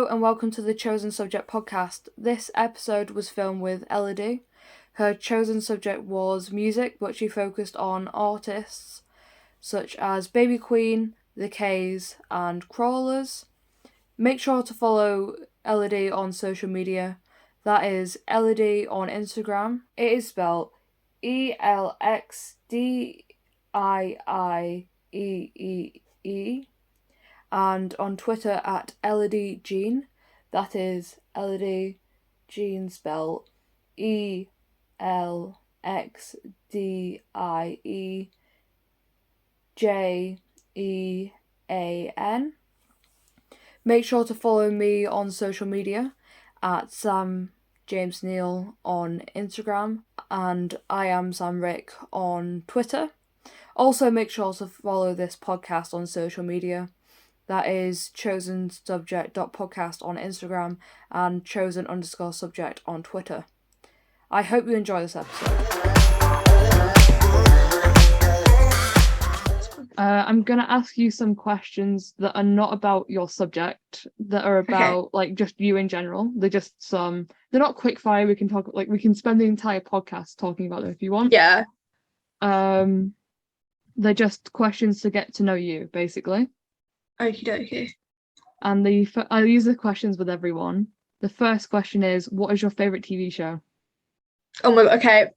and welcome to the Chosen Subject podcast. This episode was filmed with Elodie. Her chosen subject was music, but she focused on artists such as Baby Queen, The K's, and Crawlers. Make sure to follow Elodie on social media. That is Elodie on Instagram. It is spelled ELXDIIEEE. And on Twitter at Elodie Jean. That is Elodie Jean spelled ELXDIEJEAN. Make sure to follow me on social media at James-Neal on Instagram, and I am Sam Rick on Twitter. Also, make sure to follow this podcast on social media. That is chosensubject.podcast on Instagram and chosen_subject on Twitter. I hope you enjoy this episode. I'm going to ask you some questions that are not about your subject, that are about just you in general. They're just they're not quick fire. We can we can spend the entire podcast talking about them if you want. Yeah. They're just questions to get to know you, basically. Okie dokie. And I'll use the questions with everyone. The first question is, what is your favourite TV show? Oh my god, okay.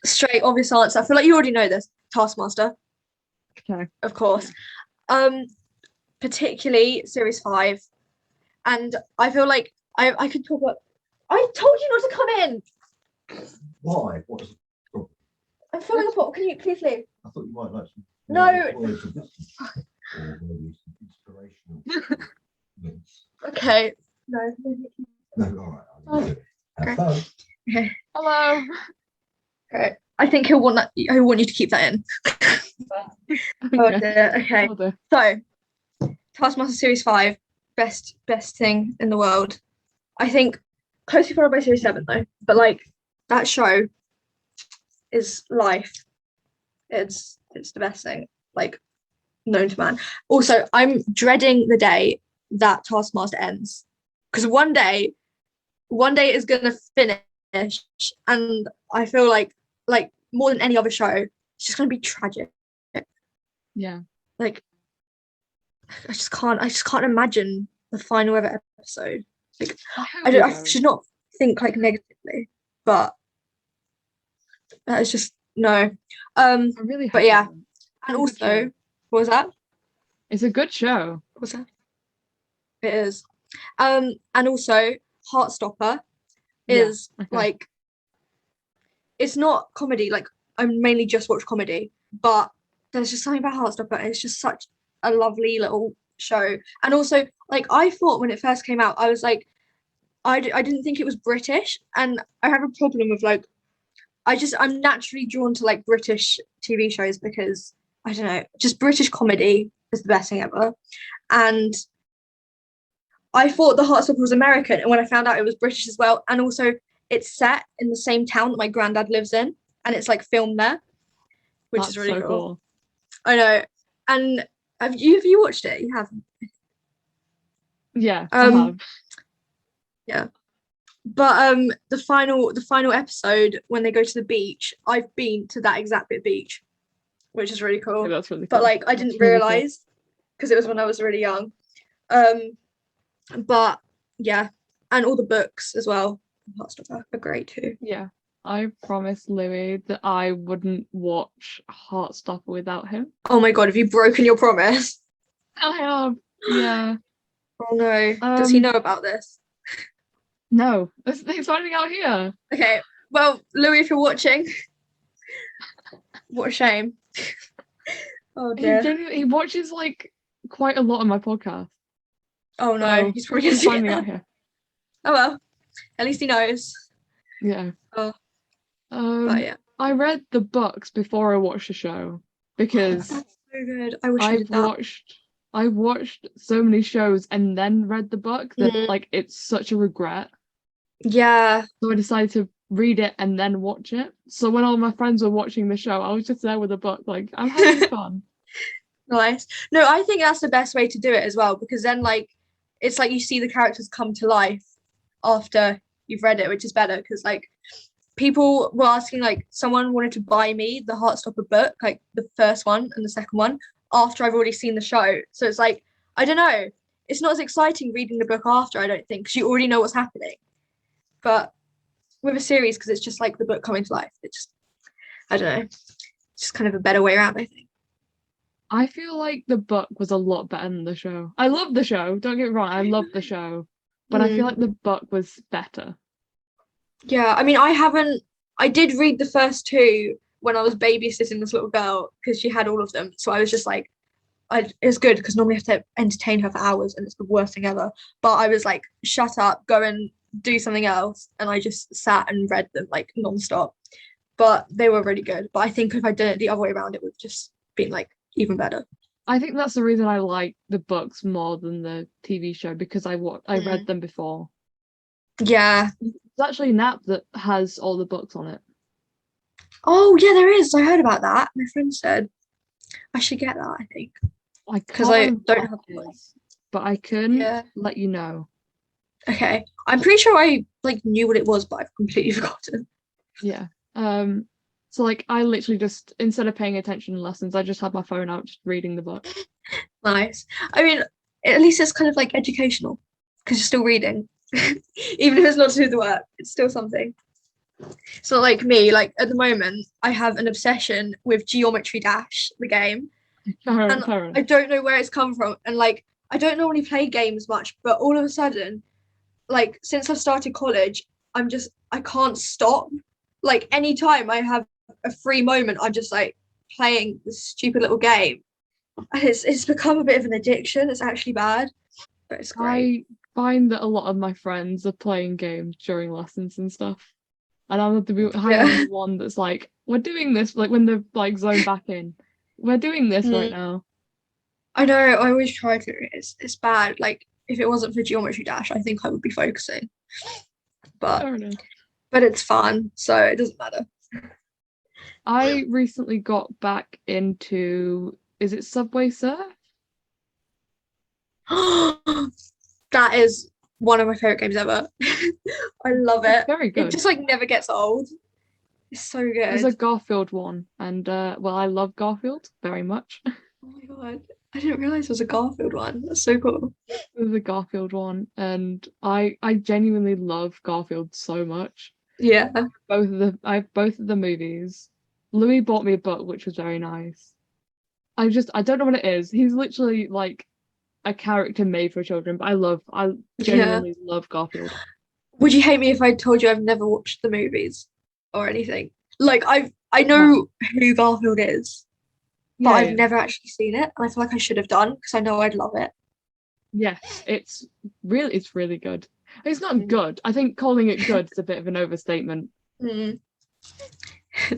Straight obvious answer. I feel like you already know this. Taskmaster. Okay. Of course. Particularly series 5. And I feel like I could talk about. I told you not to come in. Why? What is the problem? I'm filling a pot. Can you please leave? I thought you might like some No. words of wisdom or maybe some inspirational links. Okay. No. No, all right. Hello. Okay. Hello. Okay. I think he'll want that. I want you to keep that in. Oh dear. Okay. So, Taskmaster Series 5, best thing in the world. I think closely followed by Series 7 though. But that show is life. It's the best thing known to man. Also, I'm dreading the day that Taskmaster ends, because one day it is gonna finish, and I feel like more than any other show, it's just gonna be tragic. Yeah. I just can't imagine the final ever episode. I should not think negatively, but that is just no. I really. But yeah, and also, what was that? It's a good show. What was that? It is. And also, Heartstopper is it's not comedy. I mainly just watch comedy, but there's just something about Heartstopper. It's just such a lovely little show. And also, I thought when it first came out, I was I didn't think it was British, and I have a problem with I'm naturally drawn to British TV shows because I don't know, just British comedy is the best thing ever. And I thought the Heartstopper was American, and when I found out it was British as well, and also it's set in the same town that my granddad lives in, and it's filmed there, which is really cool. I know. And have you watched it? You haven't? Yeah, I have. Yeah. But the final episode when they go to the beach, I've been to that exact bit of beach, which is really cool. Yeah, that's really cool. But I didn't realise because it was when I was really young. But yeah, and all the books as well are great too. Yeah. I promised Louis that I wouldn't watch Heartstopper without him. Oh my god, have you broken your promise? I have. Yeah. Oh no. Does he know about this? No. He's finding out here. Okay. Well, Louis, if you're watching, what a shame. Oh dear. He watches quite a lot of my podcast. Oh no, he's probably gonna find me out here. Oh well. At least he knows. Yeah. Oh. But yeah. I read the books before I watched the show because that's so good. I wish I did that. I watched so many shows and then read the book that it's such a regret. Yeah. So I decided to read it and then watch it. So when all my friends were watching the show, I was just there with a book, I'm having fun. Nice. No, I think that's the best way to do it as well, because then it's like you see the characters come to life after you've read it, which is better because like people were asking, like someone wanted to buy me the Heartstopper book, like the first one and the second one, after I've already seen the show. So it's like, I don't know, it's not as exciting reading the book after, I don't think, because you already know what's happening. But with a series, because it's just like the book coming to life, it just, I don't know, it's just kind of a better way around, I think. I feel like the book was a lot better than the show. I love the show, don't get me wrong, I love the show, but I feel like the book was better. Yeah, I mean, I did read the first two when I was babysitting this little girl because she had all of them. So I was just like, it's good because normally I have to entertain her for hours and it's the worst thing ever. But I was like, shut up, go and do something else. And I just sat and read them like nonstop. But they were really good. But I think if I did it the other way around, it would just been like even better. I think that's the reason I like the books more than the TV show, because I read them before. Yeah. There's actually an app that has all the books on it. Oh, yeah, there is. I heard about that. My friend said I should get that, I think. Because I don't have it, but I can let you know. Okay. I'm pretty sure I like knew what it was, but I've completely forgotten. Yeah. So like I literally just, instead of paying attention in lessons, I just had my phone out just reading the book. Nice. I mean, at least it's kind of like educational because you're still reading. Even if it's not to do with the work, it's still something. So like me, like at the moment, I have an obsession with Geometry Dash, the game. And I don't know where it's come from. And like I don't normally play games much, but all of a sudden, like since I've started college, I can't stop. Like anytime I have a free moment, I'm just like playing this stupid little game. And it's become a bit of an addiction. It's actually bad, but it's great. I find that a lot of my friends are playing games during lessons and stuff. And I'm the one that's like, we're doing this, like when they're like zoned back in. We're doing this right now. I know, I always try to. It's bad. Like if it wasn't for Geometry Dash, I think I would be focusing. But it's fun, so it doesn't matter. I recently got back into, is it Subway Surf? That is one of my favorite games ever. I love it. It's very good. It just like never gets old. It's so good. There's a Garfield one, and well, I love Garfield very much. Oh my god, I didn't realize there was a Garfield one. That's so cool. There's a Garfield one, and I genuinely love Garfield so much. Yeah. I have both of the movies. Louis bought me a book, which was very nice. I don't know what it is. He's literally like a character made for children, but I genuinely love Garfield. Would you hate me if I told you I've never watched the movies or anything? Like I know who Garfield is, but I've never actually seen it, and I feel like I should have done because I know I'd love it. Yes, it's really good. It's not good. I think calling it good is a bit of an overstatement.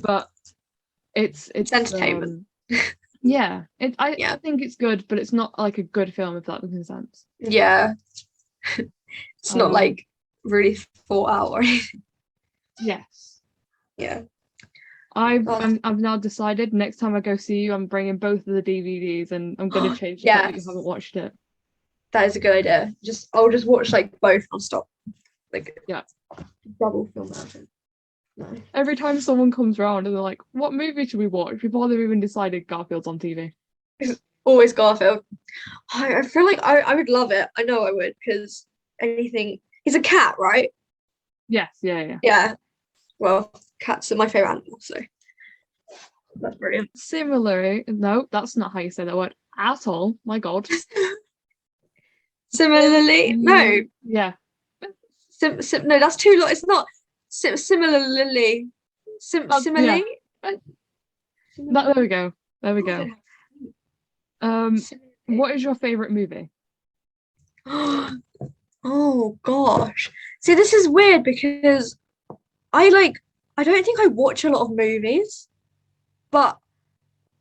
But it's entertainment. Yeah, I think it's good, but it's not like a good film, if that makes sense. Yeah. It's not like really thought out or anything. Yes. Yeah. I've now decided next time I go see you, I'm bringing both of the DVDs, and I'm going to change the fact that you haven't watched it. That is a good idea. I'll just watch like both non-stop. Like double film marathon. No. Every time someone comes around and they're like, what movie should we watch? Before they've even decided, Garfield's on TV. It's always Garfield. I feel like I would love it. I know I would, because anything. He's a cat, right? Yes, yeah. Yeah. Well, cats are my favorite animal, so that's brilliant. Similarly, no, that's not how you say that word at all. My God. Similarly, no. Yeah. No, that's too long. It's not. Similarly. Similarly. Yeah. There we go. What is your favorite movie? Oh gosh. See, this is weird because I don't think I watch a lot of movies, but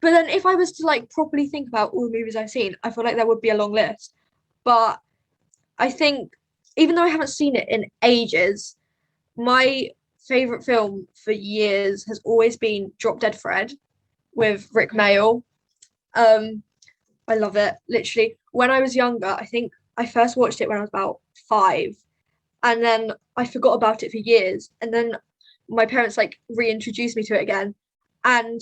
then if I was to like properly think about all the movies I've seen, I feel like there would be a long list. But I think even though I haven't seen it in ages, my favorite film for years has always been Drop Dead Fred with Rick Mayall. I love it. Literally, when I was younger, I think I first watched it when I was about 5, and then I forgot about it for years, and then my parents like reintroduced me to it again, and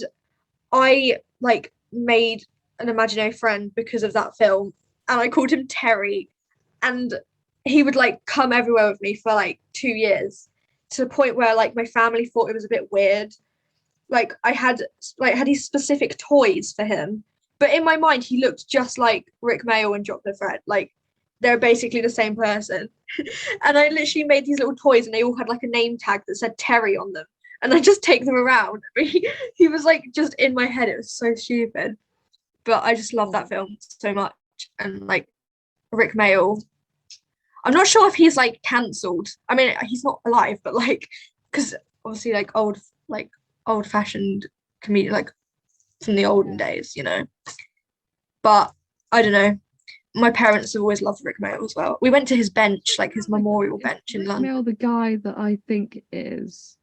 I like made an imaginary friend because of that film, and I called him Terry, and he would like come everywhere with me for like 2 years, to the point where like my family thought it was a bit weird. Like I had these specific toys for him, but in my mind he looked just like Rick Mail and Chocolate Fred. Like they're basically the same person. And I literally made these little toys, and they all had like a name tag that said Terry on them. And I just take them around. He was like just in my head. It was so stupid. But I just love that film so much. And like Rick Mail, I'm not sure if he's like cancelled. I mean, he's not alive, but like, because obviously like old fashioned comedian, like from the olden days, you know. But I don't know. My parents have always loved Rick Mail as well. We went to his bench, like his memorial bench in Rick London. Mail, the guy that I think is.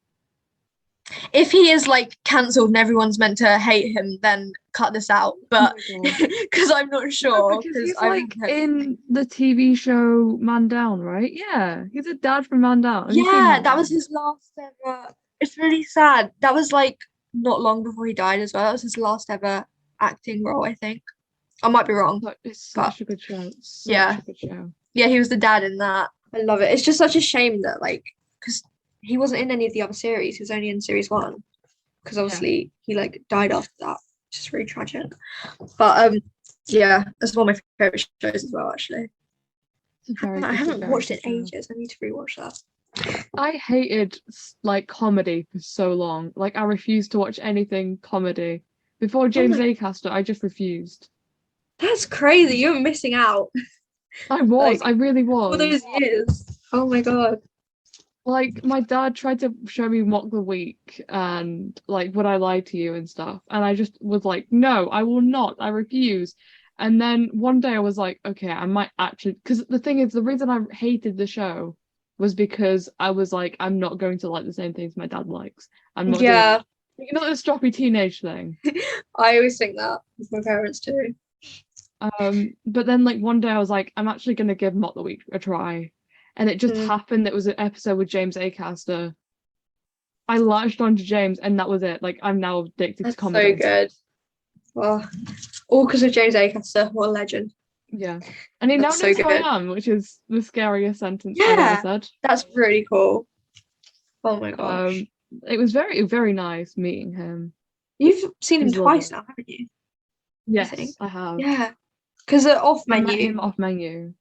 If he is like cancelled and everyone's meant to hate him, then cut this out. But Oh my God. because I'm not sure, Because because he's I've like heard in the TV show Man Down, right? Yeah, he's a dad from Man Down. Have you seen Yeah, Man that was Down? his last ever. It's really sad. That was like not long before he died as well. That was his last ever acting role, I think. I might be wrong, But it's but such a good show. Such yeah. a good show. Yeah, he was the dad in that. I love it. It's just such a shame that like, because he wasn't in any of the other series. He was only in series 1, because obviously he like died after that, which is really tragic. But yeah, that's one of my favorite shows as well. Actually, I haven't watched it in ages. I need to rewatch that. I hated like comedy for so long. Like I refused to watch anything comedy. Before James my- Acaster, I just refused. That's crazy. You're missing out. I really All was. those years. Oh my god. Like my dad tried to show me Mock the Week and like Would I Lie to You and stuff, and I just was like, no, I will not. I refuse. And then one day I was like, okay, I might actually, because the thing is, the reason I hated the show was because I was like, I'm not going to like the same things my dad likes. I'm not doing Yeah, it. You know, the stroppy teenage thing. I always think that with my parents too. But then like one day I was like, I'm actually gonna give Mock the Week a try. And it just happened that it was an episode with James Acaster. I latched onto James, and that was it. Like I'm now addicted That's to comedy. so good. Well, all because of James Acaster. What a legend. Yeah, and he now That's so knows who good. I am, which is the scariest sentence I've Yeah, ever said. that's really cool. Oh my gosh. It was very, very nice meeting him. You've seen him He's twice lovely. now, haven't you? Yes, think. I have. Yeah. Because off I met menu. him off menu.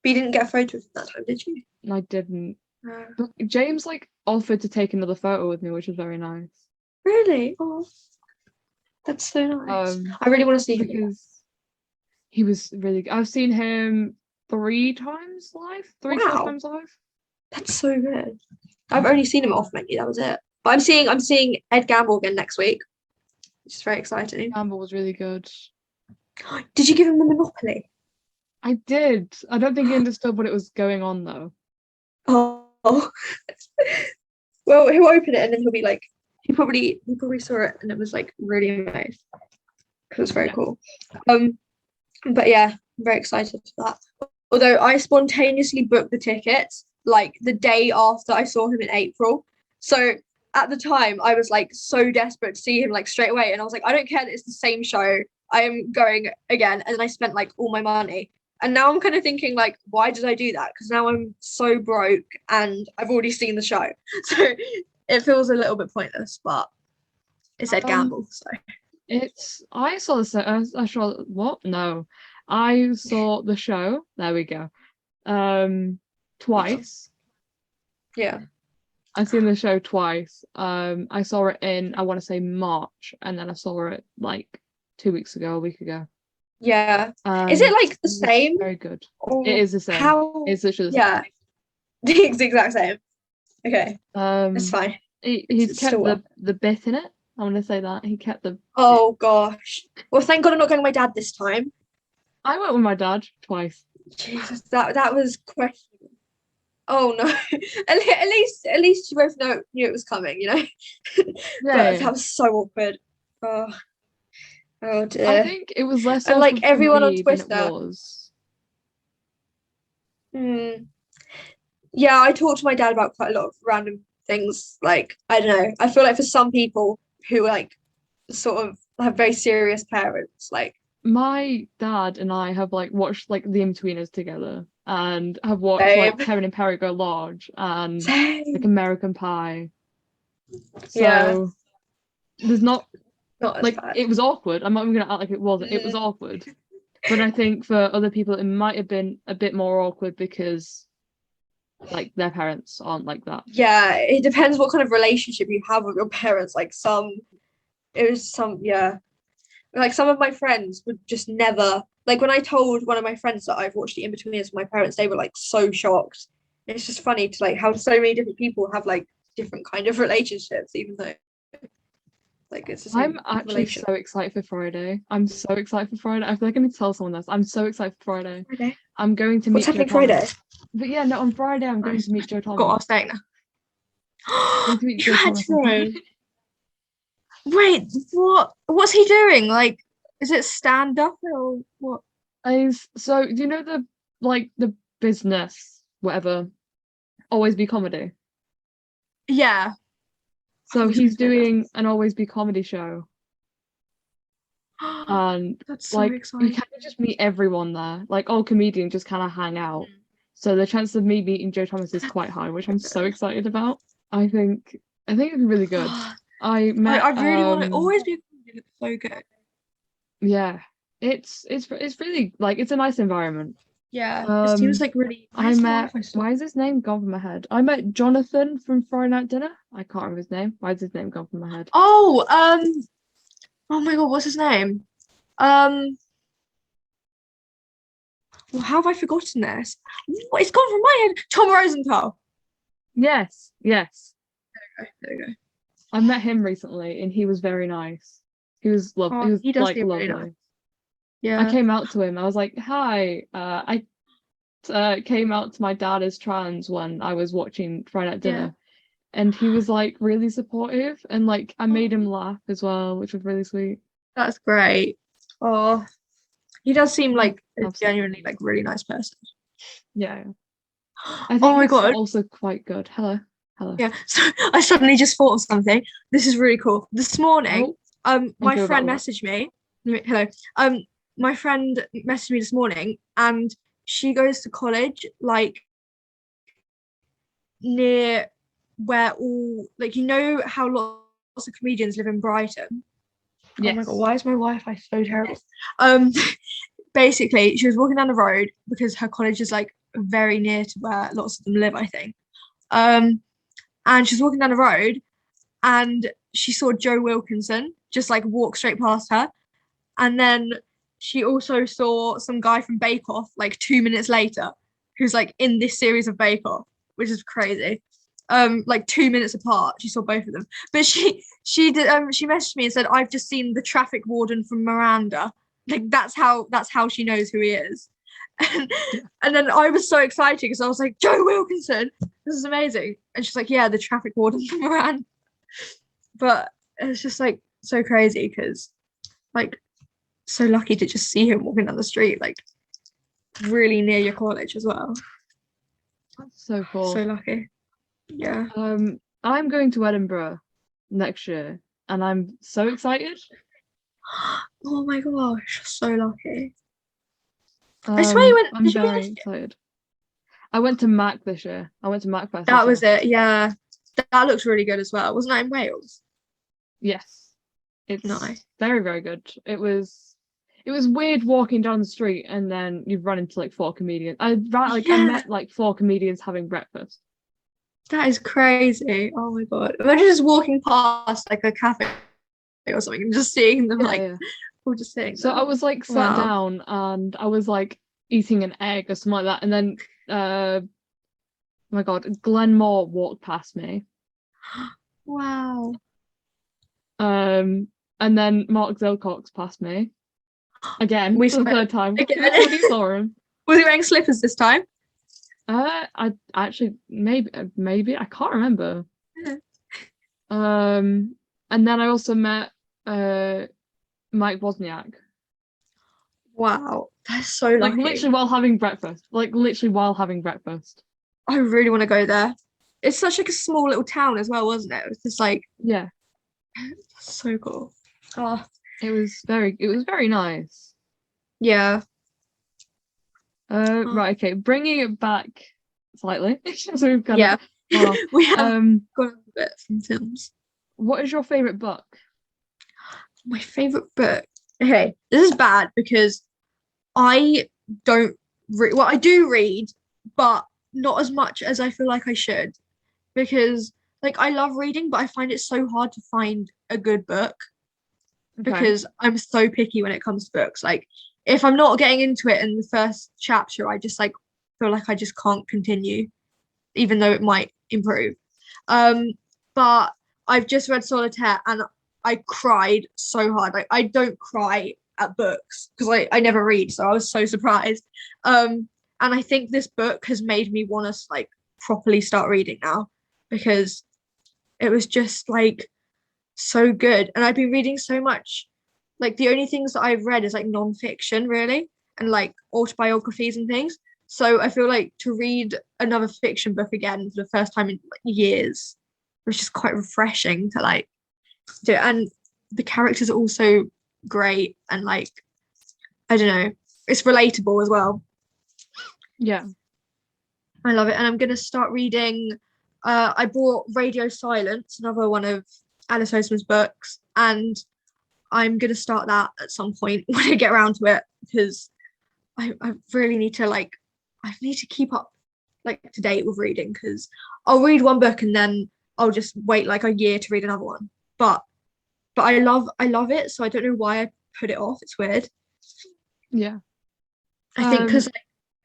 But you didn't get a photo of him that time, did you? And I didn't. No. But James like offered to take another photo with me, which was very nice. Really? Oh, that's so nice. Um, I really want to see him again. Because he was really good. I've seen him 3 times live, 4 Wow. times live. That's so good. I've only seen him off menu. That was it. But I'm seeing Ed Gamble again next week, which is very exciting. Campbell was really good. Did you give him the Monopoly? I did. I don't think he understood what it was going on though. Oh. Well, he'll open it and then he'll be like, he probably saw it and it was like really nice because it's very cool. But yeah, I'm very excited for that. Although I spontaneously booked the tickets like the day after I saw him in April. So at the time I was like so desperate to see him like straight away, and I was like, I don't care that it's the same show. I am going again. And then I spent like all my money. And now I'm kind of thinking like, why did I do that? Because now I'm so broke and I've already seen the show. So it feels a little bit pointless, but it's Ed Gamble. So I saw the I saw what? No. I saw the show. There we go. Twice. yeah. I've seen the show twice. I saw it in, I want to say March, and then I saw it like 2 weeks ago, a week ago. Yeah. Is it like the It was same? very good. Or It is the same. How? It's literally the Yeah. It's the exact same. Okay. same. It's fine. He's It's kept still the bit in it. I want to say that. He kept the. Oh gosh. Well, thank God I'm not going with my dad this time. I went with my dad twice. Jesus, that was questionable. Oh no. At least you both knew it was coming, you know? But that was so awkward. Oh I dear. think it was less And like awkward for everyone on me than it Twitter. was. Yeah, I talk to my dad about quite a lot of random things. Like, I don't know. I feel like for some people who like sort of have very serious parents, like My dad and I have like watched like The Inbetweeners together and have watched same, like Kevin and Perry Go Large and like same. American Pie. Yeah, So there's not not as like bad. it was awkward. I'm not even gonna act like it wasn't. It was awkward. But I think for other people it might have been a bit more awkward because like their parents aren't like that. Yeah, it depends what kind of relationship you have with your parents. Like yeah. Like some of my friends would just never, like when I told one of my friends that I've watched The Inbetweeners with my parents, they were like so shocked. It's just funny to like how so many different people have like different kind of relationships, even though like it's the I'm same actually relationship. so excited for Friday. I'm so excited for Friday. I feel like I need to tell someone this. I'm so excited for Friday. Friday. I'm going to What's meet Joe happening Friday? Thomas. But yeah, no, on Friday I'm going Nice. to meet Joe Got Thomas. our staying now. Going to meet You Joe had Thomas to on know. Friday. Wait, what's he doing? Like, is it stand up or what? So do you know the business, whatever, Always Be Comedy? Yeah. So Always he's Be Comedy. doing an Always Be Comedy show. And That's so like you exciting. kind of just meet everyone there. Like all comedians just kind of hang out. So the chance of me meeting Joe Thomas is quite high, which I'm so excited about. I think it's really good. I met I really want to always be a comedy. Looks so good. yeah. It's really like it's a nice environment. Yeah, his team was like really. I met why is his name gone from my head? I met Jonathan from Friday Night Dinner. I can't remember his name. Why is his name gone from my head? Oh, oh my God, what's his name? Well, how have I forgotten this? What, it's gone from my head. Tom Rosenthal. Yes. Okay, there we go. I met him recently and he was very nice. He was Oh, he was he does like seem really lovely. nice. I Yeah. came out to him. I was like, "Hi." I came out to my dad as trans when I was watching Friday Night Dinner, and he was like really supportive, and like I made him laugh as well, which was really sweet. That's great. Oh, he does seem like a Absolutely. genuinely like really nice person. Yeah. I Oh think my it's God. also quite good. Hello. Yeah. So I suddenly just thought of something. This is really cool. This morning, my Okay, friend about what? messaged me. Hello. My friend messaged me this morning, and she goes to college like near where all like how lots of comedians live in Brighton. Oh my God, Yes. why is my Wi-Fi so terrible? Basically, she was walking down the road because her college is like very near to where lots of them live, I think. And she was walking down the road and she saw Joe Wilkinson just like walk straight past her. And then she also saw some guy from Bake Off like 2 minutes later, who's like in this series of Bake Off, which is crazy. Like 2 minutes apart, she saw both of them. But she messaged me and said, "I've just seen the traffic warden from Miranda." Like that's how she knows who he is. And then I was so excited because I was like, "Joe Wilkinson, this is amazing." And she's like, "Yeah, the traffic warden from Miranda." But it's just like so crazy because like so lucky to just see him walking down the street, like really near your college as well. That's so cool. So lucky. Yeah. I'm going to Edinburgh next year, and I'm so excited. Oh my gosh, so lucky. I swear you went. I'm Did you go very last year? excited. I went to Mac this year. I went to Mac Fest. That was it. Yeah, that looks really good as well. Wasn't that in Wales? Yes, it's Nice. very, very good. It was weird walking down the street and then you run into like four comedians. I met like four comedians having breakfast. That is crazy. Oh my God. Imagine just walking past like a cafe or something and just seeing them all just sitting So there. I was like sat down and I was like eating an egg or something like that, and then oh my God, Glenn Moore walked past me. Wow. And then Mark Zilcox passed me. Again, We for the saw third time. again. We bloody saw him. Was he wearing slippers this time? I actually maybe I can't remember. Yeah. And then I also met Mike Wozniak. Wow, that's so Like lucky. literally while having breakfast. Like literally while having breakfast. I really want to go there. It's such like a small little town as well, wasn't it? It was just like Yeah, so cool. Oh, it was very nice. yeah. Oh, Right, okay, bringing it back slightly. So we've kind yeah. of gone off. We have gone a bit from films. What is your favorite book? My favorite book. Okay, this is bad because I don't read. Well, I do read, but not as much as I feel like I should. Because like I love reading, but I find it so hard to find a good book Okay. because I'm so picky when it comes to books. Like if I'm not getting into it in the first chapter, I just like feel like I just can't continue, even though it might improve. But I've just read Solitaire and I cried so hard. Like I don't cry at books because I never read, so I was so surprised. And I think this book has made me want to like properly start reading now because it was just like so good. And I've been reading so much. Like the only things that I've read is like non-fiction really and like autobiographies and things. So I feel like to read another fiction book again for the first time in like years was just quite refreshing to like do. And the characters are also great and like I don't know, it's relatable as well. Yeah. I love it. And I'm gonna start reading I bought Radio Silence, another one of Alice Oseman's books, and I'm gonna start that at some point when I get around to it because I really need to like I need to keep up like to date with reading because I'll read one book and then I'll just wait like a year to read another one. But I love it, so I don't know why I put it off. It's weird. Yeah. I think because like,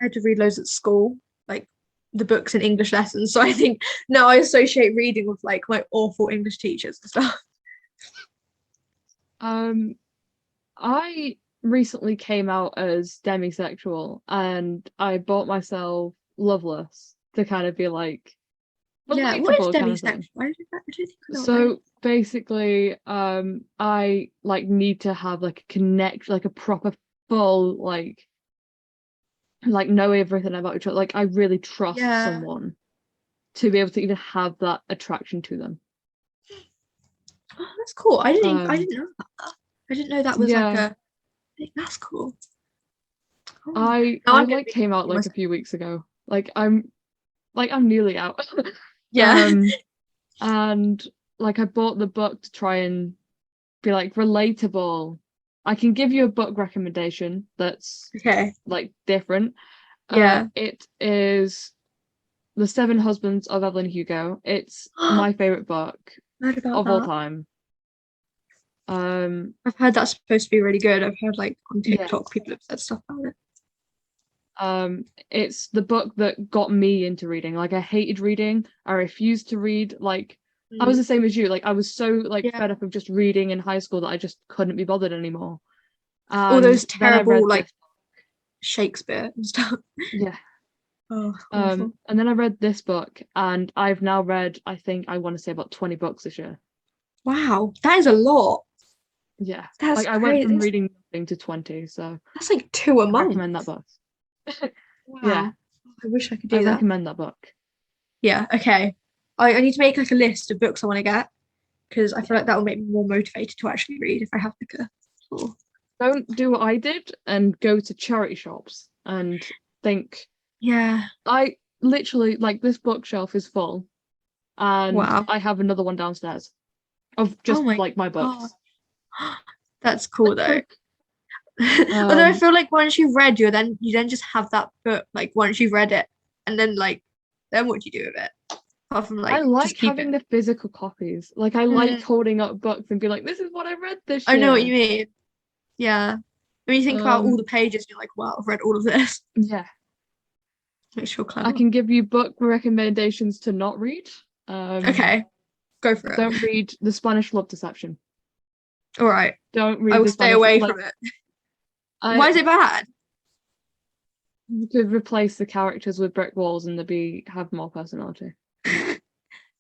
I had to read loads at school, like the books and English lessons. So I think now I associate reading with like my awful English teachers and stuff. I recently came out as demisexual and I bought myself Loveless to kind of be like Yeah, what is relatable kind of thing. demisexual? I don't think I know what that is. So basically, I like need to have like a connect, like a proper full like know everything about each other. Like I really trust Yeah. someone to be able to even have that attraction to them. Oh, that's cool. I didn't know that. I didn't know that was like Yeah. a that's cool. Oh, I now I'm gonna like be came out like a myself. few weeks ago. I'm nearly out. Yeah. And like I bought the book to try and be like relatable. I can give you a book recommendation that's Okay. like different. Yeah. It is The Seven Husbands of Evelyn Hugo. It's my favorite book Heard about of all that. time. I've heard that's supposed to be really good. I've heard like on Yeah. TikTok people have said stuff about it. It's the book that got me into reading. Like I hated reading. I refused to read. Like I was the same as you. Like I was so like Yeah. fed up of just reading in high school that I just couldn't be bothered anymore. All those And then I read terrible like this. Shakespeare and stuff. Yeah. Oh, awful. And then I read this book, and I've now read, I think I want to say about 20 books this year. Wow, that is a lot. Yeah. That's Like I went from crazy. reading nothing to 20, so That's like 2 a I month. recommend that book. Wow. Yeah. I wish I could I do that. recommend that book. Yeah, okay. I need to make like a list of books I want to get because I feel like that will make me more motivated to actually read if I have like a oh. Don't do what I did and go to charity shops and think, Yeah. I literally, like, this bookshelf is full, and Wow. I have another one downstairs of just my like my books. God. That's cool though. Like, Although I feel like once you've read you then just have that book like once you've read it and then like then what do you do with it? Apart from like I like just keep having it. the physical copies. Like I like holding up books and be like, this is what I read this I year. know what you mean. Yeah. When you think about all Um, the pages, you're like, wow, I've read all of this. Yeah. Makes you feel clever. I can give you book recommendations to not read. Okay. Go for it. Don't read The Spanish Love Deception. All right. Don't read I will The stay Spanish away like, from it. Why is it bad? You could replace the characters with brick walls and have more personality.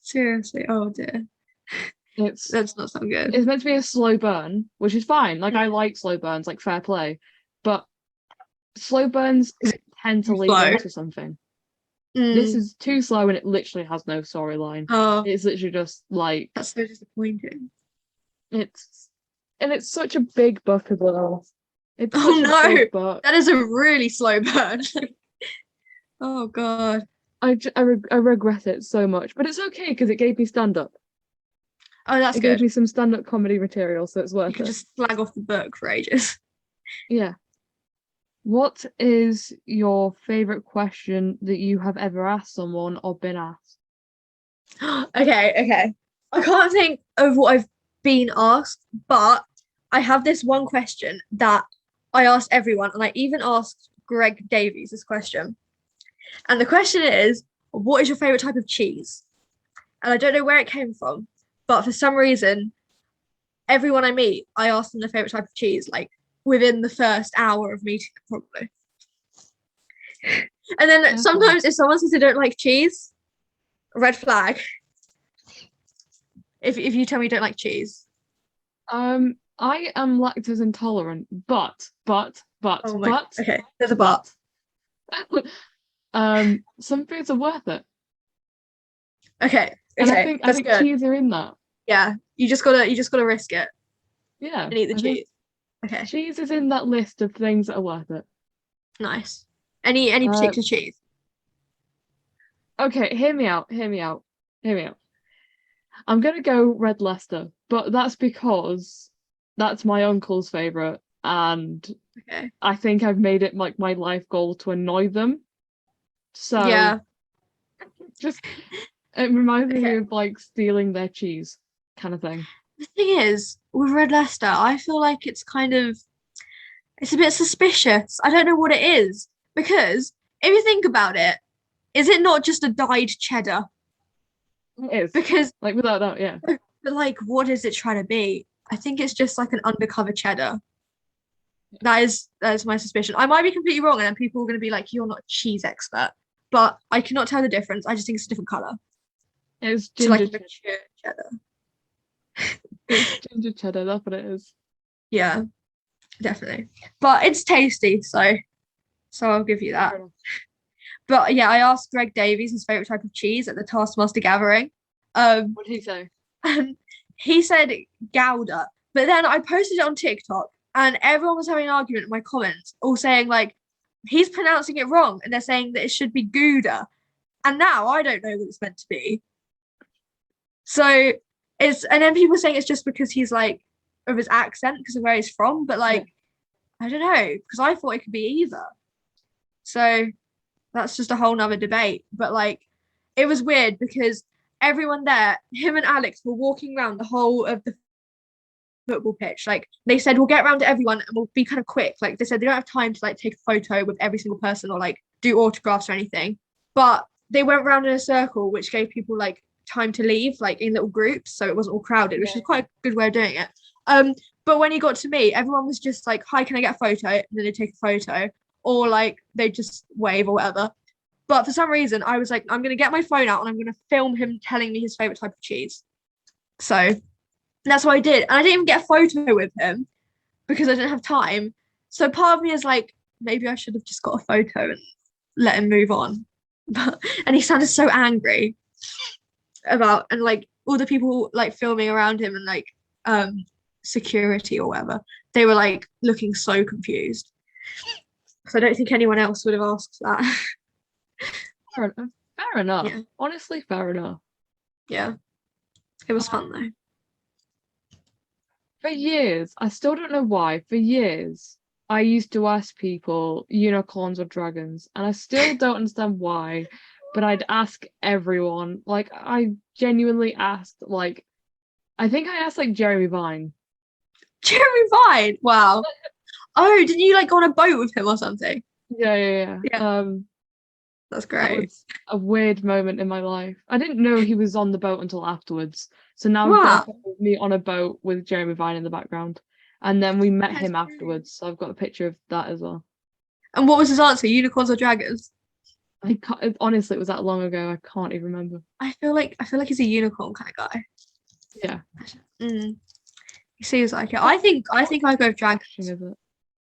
Seriously. Oh dear. That's not so good. It's meant to be a slow burn, which is fine. Like I like slow burns, like fair play. But slow burns Is it tend to too lead slow? into something. This Mm. is too slow and it literally has no storyline. Oh, It's literally just like that's so disappointing. it's such a big book as well. It's Oh such a no, big book. that is a really slow burn. Oh god. I regret it so much, but it's okay because it gave me stand up. Oh, that's It good. gave me some stand up comedy material, so it's You worth can it. just slag off the book for ages. Yeah. What is your favorite question that you have ever asked someone or been asked? Okay. I can't think of what I've been asked, but I have this one question that I asked everyone, and I even asked Greg Davies this question. And the question is, what is your favorite type of cheese? And I don't know where it came from, but for some reason, everyone I meet, I ask them their favorite type of cheese, like within the first hour of meeting them, probably. And then Okay. sometimes if someone says they don't like cheese, red flag. If you tell me you don't like cheese. I am lactose intolerant, but Oh my, okay, there's a but. Some foods are worth it. Okay, And I okay, think that's good. cheese are in that. Yeah, you just gotta risk it Yeah. and eat the I think cheese. Okay, cheese is in that list of things that are worth it. nice. Any particular cheese? Okay, hear me out. I'm gonna go Red Leicester, but that's because that's my uncle's favourite, and Okay. I think I've made it like my life goal to annoy them. So Yeah. just it reminds me Okay. of like stealing their cheese kind of thing. The thing is, with Red Leicester, I feel like it's a bit suspicious. I don't know what it is because if you think about it, is it not just a dyed cheddar? It is. Because Like without that, yeah. But like, what is it trying to be? I think it's just like an undercover cheddar. That is my suspicion. I might be completely wrong, and then people are going to be like, "You're not a cheese expert," but I cannot tell the difference. I just think it's a different color. It's To like ginger a mature cheddar. It's ginger cheddar, that's what it is. Yeah, definitely. But it's tasty, so I'll give you that. Fair enough. But yeah, I asked Greg Davies his favorite type of cheese at the Taskmaster gathering. What did he say? And he said Gouda, but then I posted it on TikTok, and everyone was having an argument in my comments, all saying like he's pronouncing it wrong, and they're saying that it should be Gouda, and now I don't know what it's meant to be. So and then people saying it's just because he's like of his accent because of where he's from, but like I don't know because I thought it could be either. So that's just a whole nother debate. But like it was weird because everyone there, him and Alex, were walking around the whole of the football pitch. Like they said, we'll get around to everyone and we'll be kind of quick. Like they said, they don't have time to like take a photo with every single person or like do autographs or anything. But they went around in a circle, which gave people like time to leave, like in little groups, so it wasn't all crowded, which is quite a good way of doing it. But when he got to me, everyone was just like, "Hi, can I get a photo?" And then they take a photo, or like they just wave or whatever. But for some reason, I was like, I'm gonna get my phone out and I'm gonna film him telling me his favorite type of cheese. So that's what I did, and I didn't even get a photo with him because I didn't have time. So part of me is like, maybe I should have just got a photo and let him move on. And he sounded so angry about, and like all the people like filming around him and like security or whatever, they were like looking so confused. So I don't think anyone else would have asked that. Fair enough. Yeah. Honestly, fair enough. Yeah, it was fun though. For years, I still don't know why, for years, I used to ask people unicorns or dragons, and I still don't understand why, but I'd ask everyone. Like, I genuinely asked, like, I think I asked, like, Jeremy Vine. Jeremy Vine, wow. Oh, didn't you like go on a boat with him or something? Yeah. That's That great. was a weird moment in my life. I didn't know he was on the boat until afterwards. So now Wow. I've got a photo of me on a boat with Jeremy Vine in the background. And then we met That's him great. afterwards. So I've got a picture of that as well. And what was his answer? Unicorns or dragons? Honestly, it was that long ago. I can't even remember. I feel like he's a unicorn kind of guy. Yeah. He seems like it. I think I go with dragons. Is it?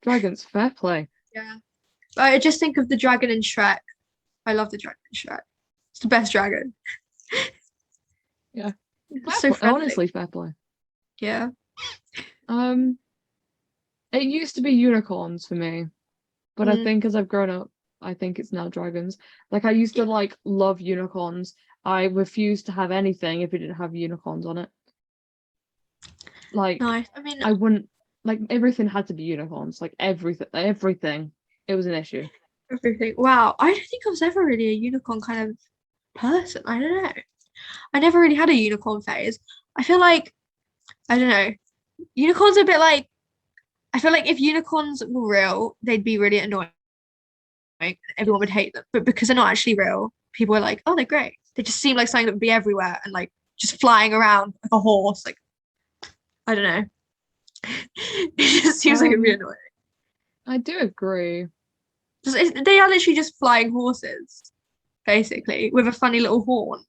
Dragons, fair play. Yeah. But I just think of the dragon in Shrek. I love the dragon in Shrek. It's the best dragon. Yeah. It's so friendly. Honestly, fair play. Yeah. It used to be unicorns for me, but I Mm. think as I've grown up, I think it's now dragons. Like I used to like love unicorns. I refused to have anything if it didn't have unicorns on it. Like Nice. I mean, I wouldn't like everything had to be unicorns. Like everything. It was an issue. everything. Wow. I don't think I was ever really a unicorn kind of person. I don't know. I never really had a unicorn phase. I feel like, I don't know. Unicorns are a bit like, I feel like if unicorns were real, they'd be really annoying. Everyone would hate them. But because they're not actually real, people are like, oh, they're great. They just seem like something that would be everywhere and like just flying around like a horse. Like, I don't know. It just seems like it'd be annoying. I do agree. They are literally just flying horses, basically, with a funny little horn.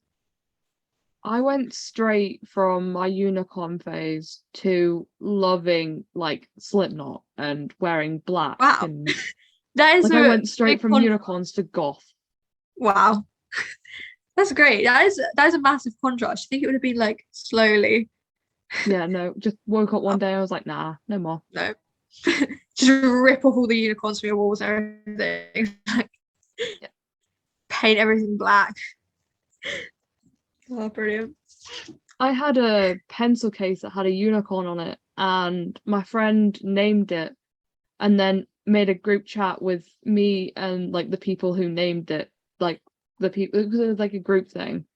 I went straight from my unicorn phase to loving like Slipknot and wearing black. Wow. And That is like I went straight from con- unicorns to goth. Wow. That's great. That is a massive contrast. I think it would have been like slowly. Yeah, no, just woke up one day, I was like, nah, no more. No. Just rip off all the unicorns from your walls and everything. Like, Yeah. paint everything black. Oh, brilliant. I had a pencil case that had a unicorn on it, and my friend named it and then made a group chat with me and like the people who named it, like the people, it was like a group thing.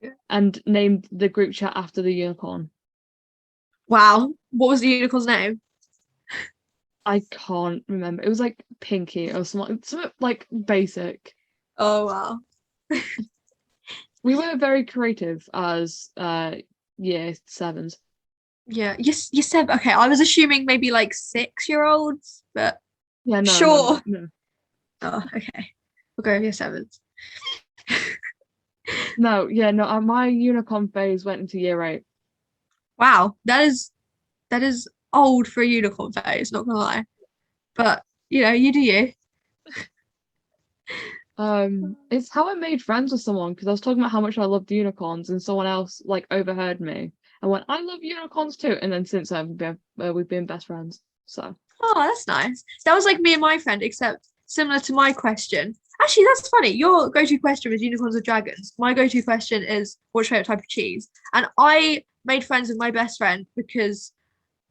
Yeah. And named the group chat after the unicorn. Wow. What was the unicorn's name? I can't remember. It was like Pinky or something like basic. Oh, wow. We were very creative as year sevens. Yeah. You said, okay, I was assuming maybe like 6-year-olds, but Yeah, no, sure. no. Oh, okay. We'll go with year sevens. No, yeah, no. My unicorn phase went into year 8. Wow, that is old for a unicorn phase, not gonna lie. But you know, you do you. It's how I made friends with someone because I was talking about how much I loved unicorns, and someone else like overheard me and went, "I love unicorns too." And then since then, we've been best friends. So. Oh, that's nice. That was like me and my friend, except similar to my question. Actually, that's funny. Your go-to question was unicorns or dragons. My go-to question is what's your favorite type of cheese? And I made friends with my best friend because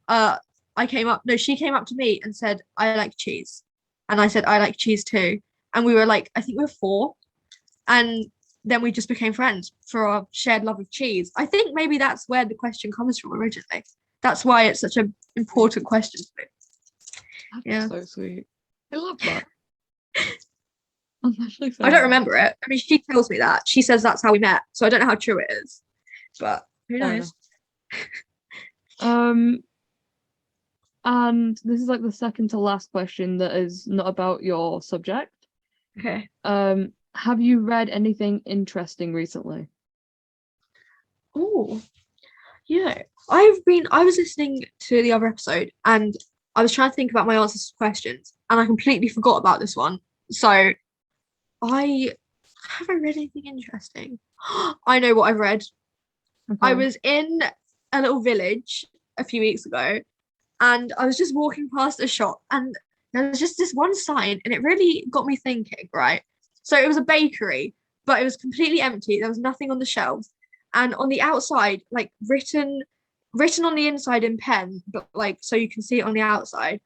she came up to me and said, I like cheese. And I said, I like cheese too. And we were like, I think we were 4. And then we just became friends for our shared love of cheese. I think maybe that's where the question comes from originally. That's why it's such an important question to me. That's Yeah. so sweet. I love that. I'm actually I don't remember it. I mean, she tells me that. She says that's how we met. So I don't know how true it is. But who knows? And this is like the second to last question that is not about your subject. Okay. Have you read anything interesting recently? Oh, yeah. I was listening to the other episode and I was trying to think about my answers to questions and I completely forgot about this one. So I haven't read anything interesting. I know what I've read. Okay. I was in a little village a few weeks ago and I was just walking past a shop and there was just this one sign and it really got me thinking, right? So it was a bakery, but it was completely empty. There was nothing on the shelves. And on the outside, like written on the inside in pen, but like so you can see it on the outside,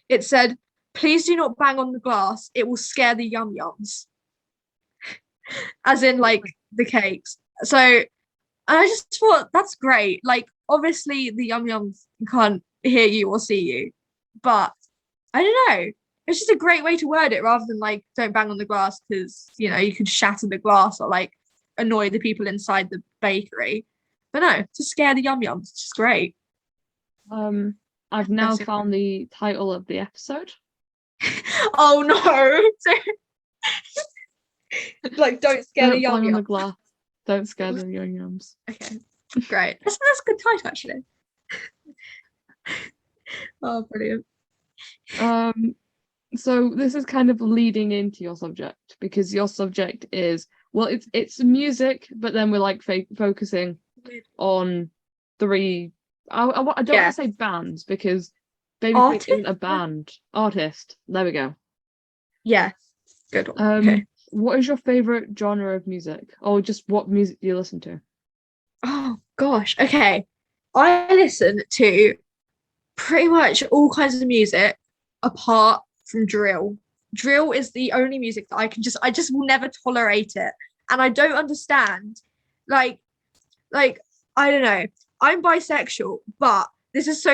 it said, please do not bang on the glass. It will scare the yum yums. As in like the cakes. So I just thought that's great. Like obviously the yum yums can't hear you or see you, but I don't know. It's just a great way to word it rather than like don't bang on the glass because you know you could shatter the glass or like annoy the people inside the bakery. But no, to scare the yum yums, it's just great. I've now found the title of the episode. Oh no! So, like don't scare the Don't yum bang on the yums. glass. Don't scare the yum yums. Okay, great. That's a good title actually. Oh, brilliant. So this is kind of leading into your subject because your subject is, well, it's music, but then we're like focusing on three. I don't want Yeah. to say bands because Baby Pink Artist? isn't a band. Artist. There we go. Yeah. Good one. Okay. What is your favorite genre of music, or just what music do you listen to? Oh gosh. Okay. I listen to pretty much all kinds of music apart from drill. Drill is the only music that I just will never tolerate it. And I don't understand. Like, I don't know. I'm bisexual, but this is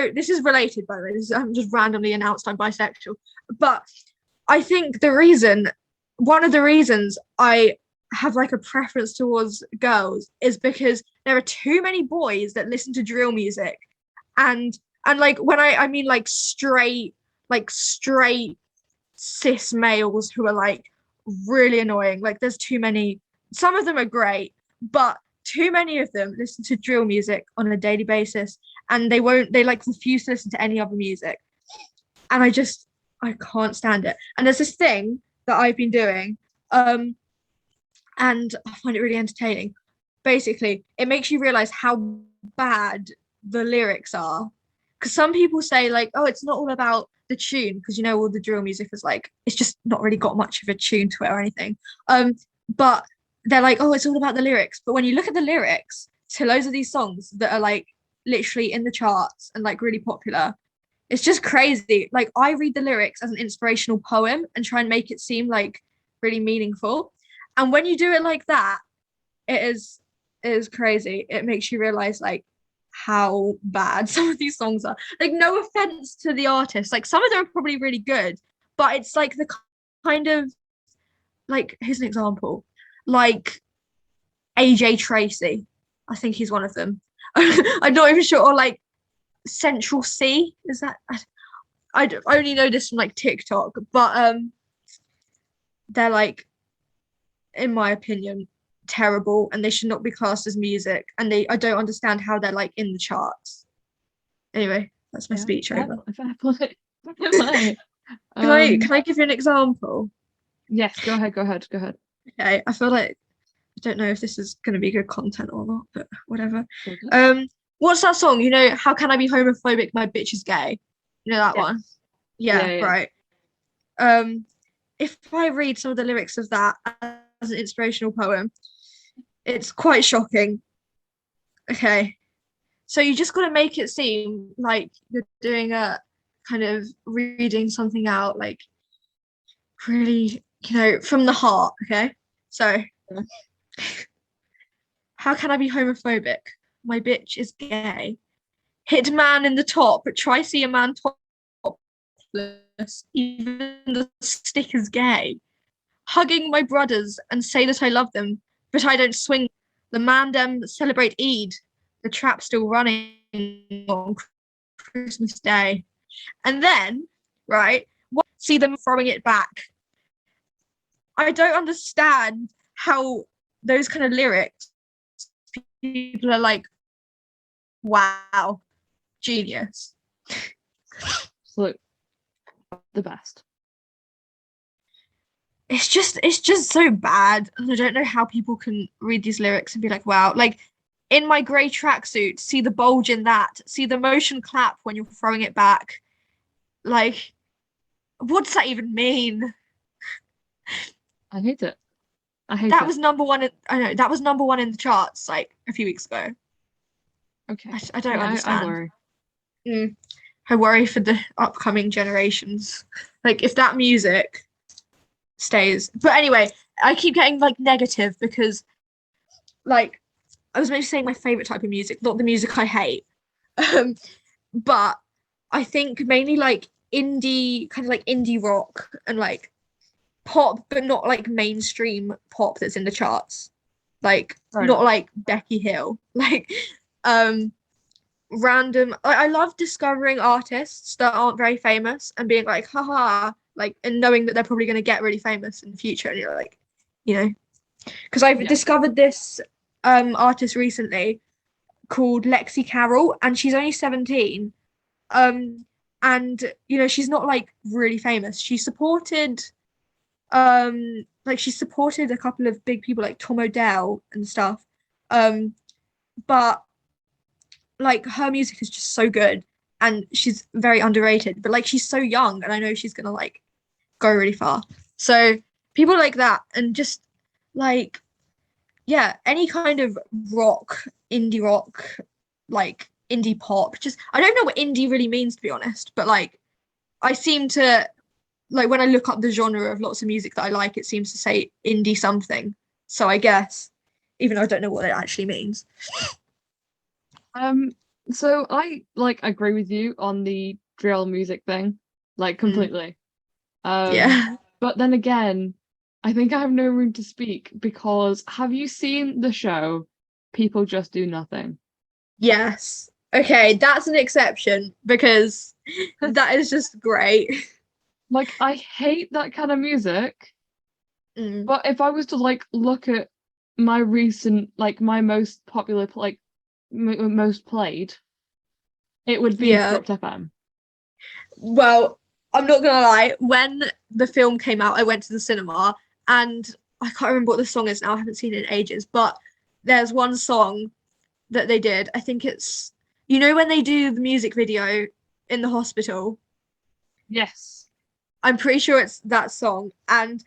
related by the way. I'm just randomly announced I'm bisexual. But I think one of the reasons I have like a preference towards girls is because there are too many boys that listen to drill music. And like when I mean like straight cis males who are like really annoying. Like there's too many. Some of them are great, but too many of them listen to drill music on a daily basis, and they like refuse to listen to any other music. And I can't stand it. And there's this thing that I've been doing, and I find it really entertaining. Basically, it makes you realize how bad the lyrics are. Because some people say like, oh, it's not all about the tune, because all the drill music is like, it's just not really got much of a tune to it or anything. But they're like, oh, it's all about the lyrics. But when you look at the lyrics to loads of these songs that are like literally in the charts and like really popular, it's just crazy. Like I read the lyrics as an inspirational poem and try and make it seem like really meaningful. And when you do it like that, it is crazy. It makes you realize like how bad some of these songs are. Like no offense to the artists, like some of them are probably really good, but it's like the kind of like, here's an example, like AJ Tracy. I think he's one of them. I'm not even sure. Or like Central C, is that? I only know this from like TikTok, but they're like, in my opinion, terrible, and they should not be classed as music. And I don't understand how they're like in the charts. Anyway, that's my speech over. Fair play. Fair play. Can I give you an example? Yes, go ahead. Okay, I feel like I don't know if this is going to be good content or not, but whatever. What's that song? How can I be homophobic? My bitch is gay. You know that one? Yeah, right. If I read some of the lyrics of that as an inspirational poem, it's quite shocking. Okay, so you just got to make it seem like you're doing a kind of reading something out, like really, from the heart. Okay, so how can I be homophobic? My bitch is gay. Hit man in the top, but try see a man topless. Even the stick is gay. Hugging my brothers and say that I love them, but I don't swing. The man dem celebrate Eid. The trap still running on Christmas Day. And then, right, see them throwing it back. I don't understand how those kind of lyrics, people are like, wow, genius. So the best. It's just so bad. And I don't know how people can read these lyrics and be like, wow, like in my grey tracksuit, see the bulge in that, see the motion clap when you're throwing it back. Like, what does that even mean? I hate it. That was number one. I know that was number one in the charts like a few weeks ago. Okay. I don't understand. I worry. I worry for the upcoming generations. Like if that music stays. But anyway, I keep getting like negative because like I was maybe saying my favorite type of music, not the music I hate. But I think mainly like indie, kind of like indie rock and like pop, but not like mainstream pop that's in the charts. Like not like Becky Hill. Like random. I love discovering artists that aren't very famous and being like, haha, like, and knowing that they're probably going to get really famous in the future. And you're like, because I've discovered this artist recently called Lexi Carroll, and she's only 17. and she's not like really famous. She supported a couple of big people like Tom Odell and stuff. But like her music is just so good and she's very underrated. But like she's so young and I know she's gonna like go really far. So people like that and just like yeah, any kind of rock, like indie pop. Just I don't know what indie really means to be honest, but like I seem to like when I look up the genre of lots of music that I like, it seems to say indie something. So I guess, even though I don't know what it actually means. So I like agree with you on the drill music thing, like completely. Yeah. But then again, I think I have no room to speak because have you seen the show People Just Do Nothing? Yes. Okay, that's an exception because that is just great. Like I hate that kind of music, Mm. but if I was to like look at my recent like my most popular like most played, it would be Yeah. Corrupt FM. Well, I'm not gonna lie, when the film came out, I went to the cinema and I can't remember what the song is now, I haven't seen it in ages, but there's one song that they did. I think it's when they do the music video in the hospital. Yes. I'm pretty sure it's that song. And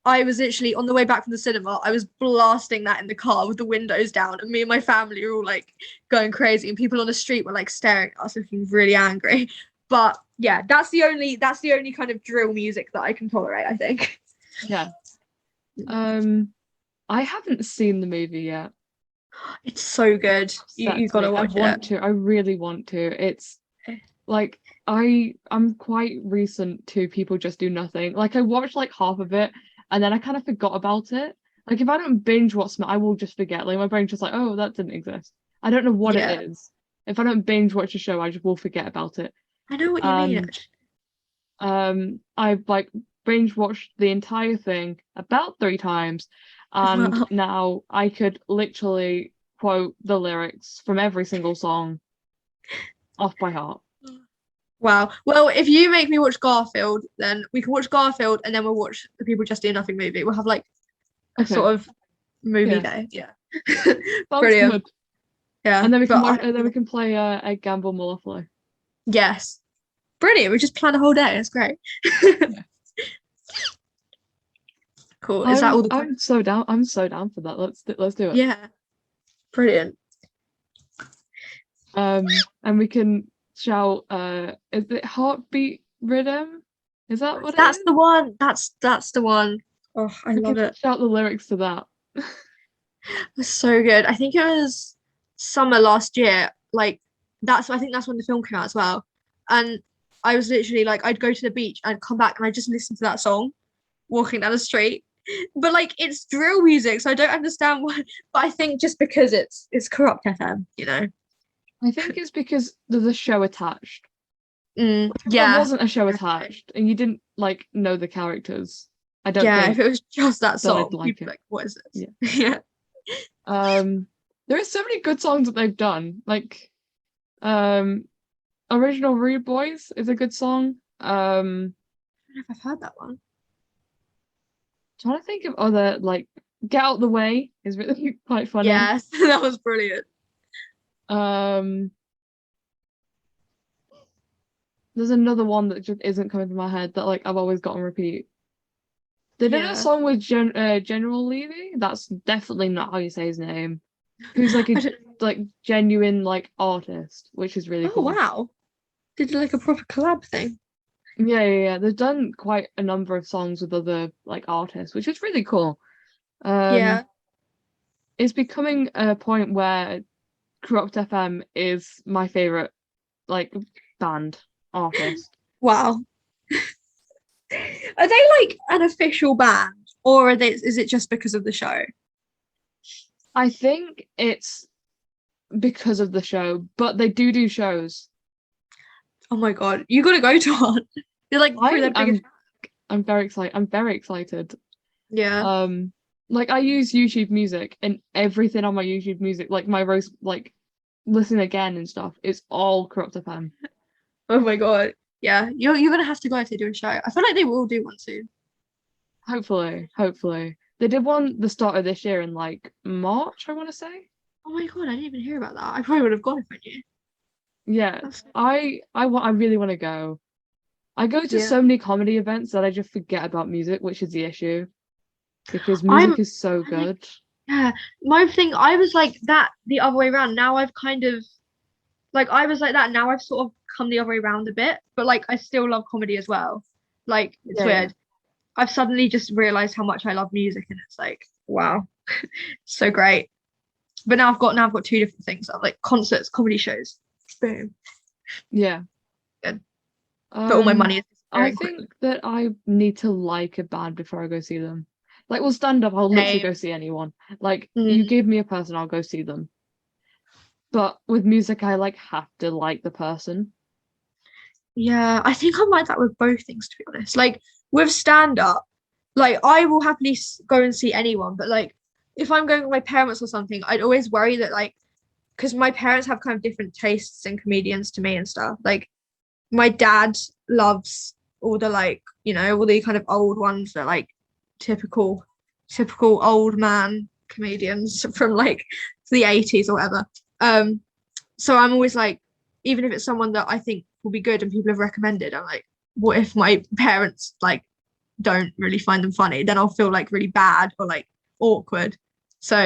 I was literally on the way back from the cinema, I was blasting that in the car with the windows down, and me and my family were all like going crazy, and people on the street were like staring at us, looking really angry. But yeah, that's the only kind of drill music that I can tolerate, I think. Yeah. I haven't seen the movie yet. It's so good. You Upsets me. gotta I watch want it. to. I really want to. It's like I'm quite recent to People Just Do Nothing. Like I watched like half of it and then I kind of forgot about it. Like if I don't binge watch something, I will just forget. Like my brain's just like, oh, that didn't exist. I don't know what it Yeah, is. If I don't binge watch a show, I just will forget about it. I know what you mean. And I've like binge watched the entire thing about 3 times, and Wow. now I could literally quote the lyrics from every single song off by heart. Wow. Well, if you make me watch Garfield, then we can watch Garfield and then we'll watch the People Just Do Nothing movie. We'll have like a Okay, sort of movie yeah, day. Yeah. sounds Brilliant. good. Yeah. And then we can But watch, and then we can play a Gamble Monopoly. yes. Brilliant. We just planned a whole day. It's great. Yeah. Cool. Is that all the I'm so down. I'm so down for that. Let's do it. Yeah. Brilliant. And we can shout. Is it Heartbeat Rhythm? Is that what it That's is? the one. That's the one. Oh, I We love can it. shout the lyrics to that. It's so good. I think it was summer last year. Like I think that's when the film came out as well. And I was literally like, I'd go to the beach and come back and I just listen to that song walking down the street. But like it's drill music, so I don't understand why. But I think just because it's Corrupt FM. I think it's because there's a show attached. If there Yeah. wasn't a show Okay. attached and you didn't like know the characters, I don't Yeah, if think it was just that that I'd song, like you'd be it. like, what is this? Yeah. Yeah. There are so many good songs that they've done. Like, Original Rude Boys is a good song. I don't know if I've heard that one. Trying to think of other like Get Out the Way is really quite funny. Yes, that was brilliant. Um, there's another one that just isn't coming to my head that like I've always got on repeat. They did a Yeah. song with General Levy. That's definitely not how you say his name. Who's like I a don't... like genuine like artist, which is really Oh cool. wow. Did like a proper collab thing. Yeah. They've done quite a number of songs with other like artists, which is really cool. Yeah. It's becoming a point where Corrupt FM is my favorite like band artist. Wow. Are they like an official band or is it just because of the show? I think it's because of the show, but they do shows. Oh my God. You gotta go to one. They're like probably their biggest. I'm very excited. I'm very excited. Yeah. Like I use YouTube Music and everything on my YouTube Music, like my roast, like listening again and stuff, it's all Corrupt FM. Oh my God. Yeah, you're gonna have to go if they do a show. I feel like they will do one soon. Hopefully. They did one the start of this year in like March, I want to say. Oh my god, I didn't even hear about that. I probably would have gone if I knew. Yeah, That's I really want to go. I go to yeah. so many comedy events that I just forget about music, which is the issue because I'm music is so I like good. yeah. My thing, I was like that the other way around. Now I've kind of like I was like that. Now I've sort of come the other way around a bit, but like I still love comedy as well. Like it's Yeah. weird. I've suddenly just realized how much I love music, and it's like wow, so great. But now I've got two different things. I'm like concerts, comedy shows. Boom. Yeah. Good. But all my Um, money is I disappearing quickly. think that I need to like a band before I go see them. Like, well, stand up, I'll literally Same. go see anyone. Like, you Mm, give me a person, I'll go see them. But with music, I like have to like the person. yeah, I think I'm like that with both things, to be honest. Like with stand up, like I will happily go and see anyone, but like if I'm going with my parents or something, I'd always worry that like because my parents have kind of different tastes in comedians to me and stuff. Like my dad loves all the like, all the kind of old ones that like typical old man comedians from like the 80s or whatever. Um, so I'm always like, even if it's someone that I think will be good and people have recommended, I'm like, what if my parents like don't really find them funny? Then I'll feel like really bad or like awkward. So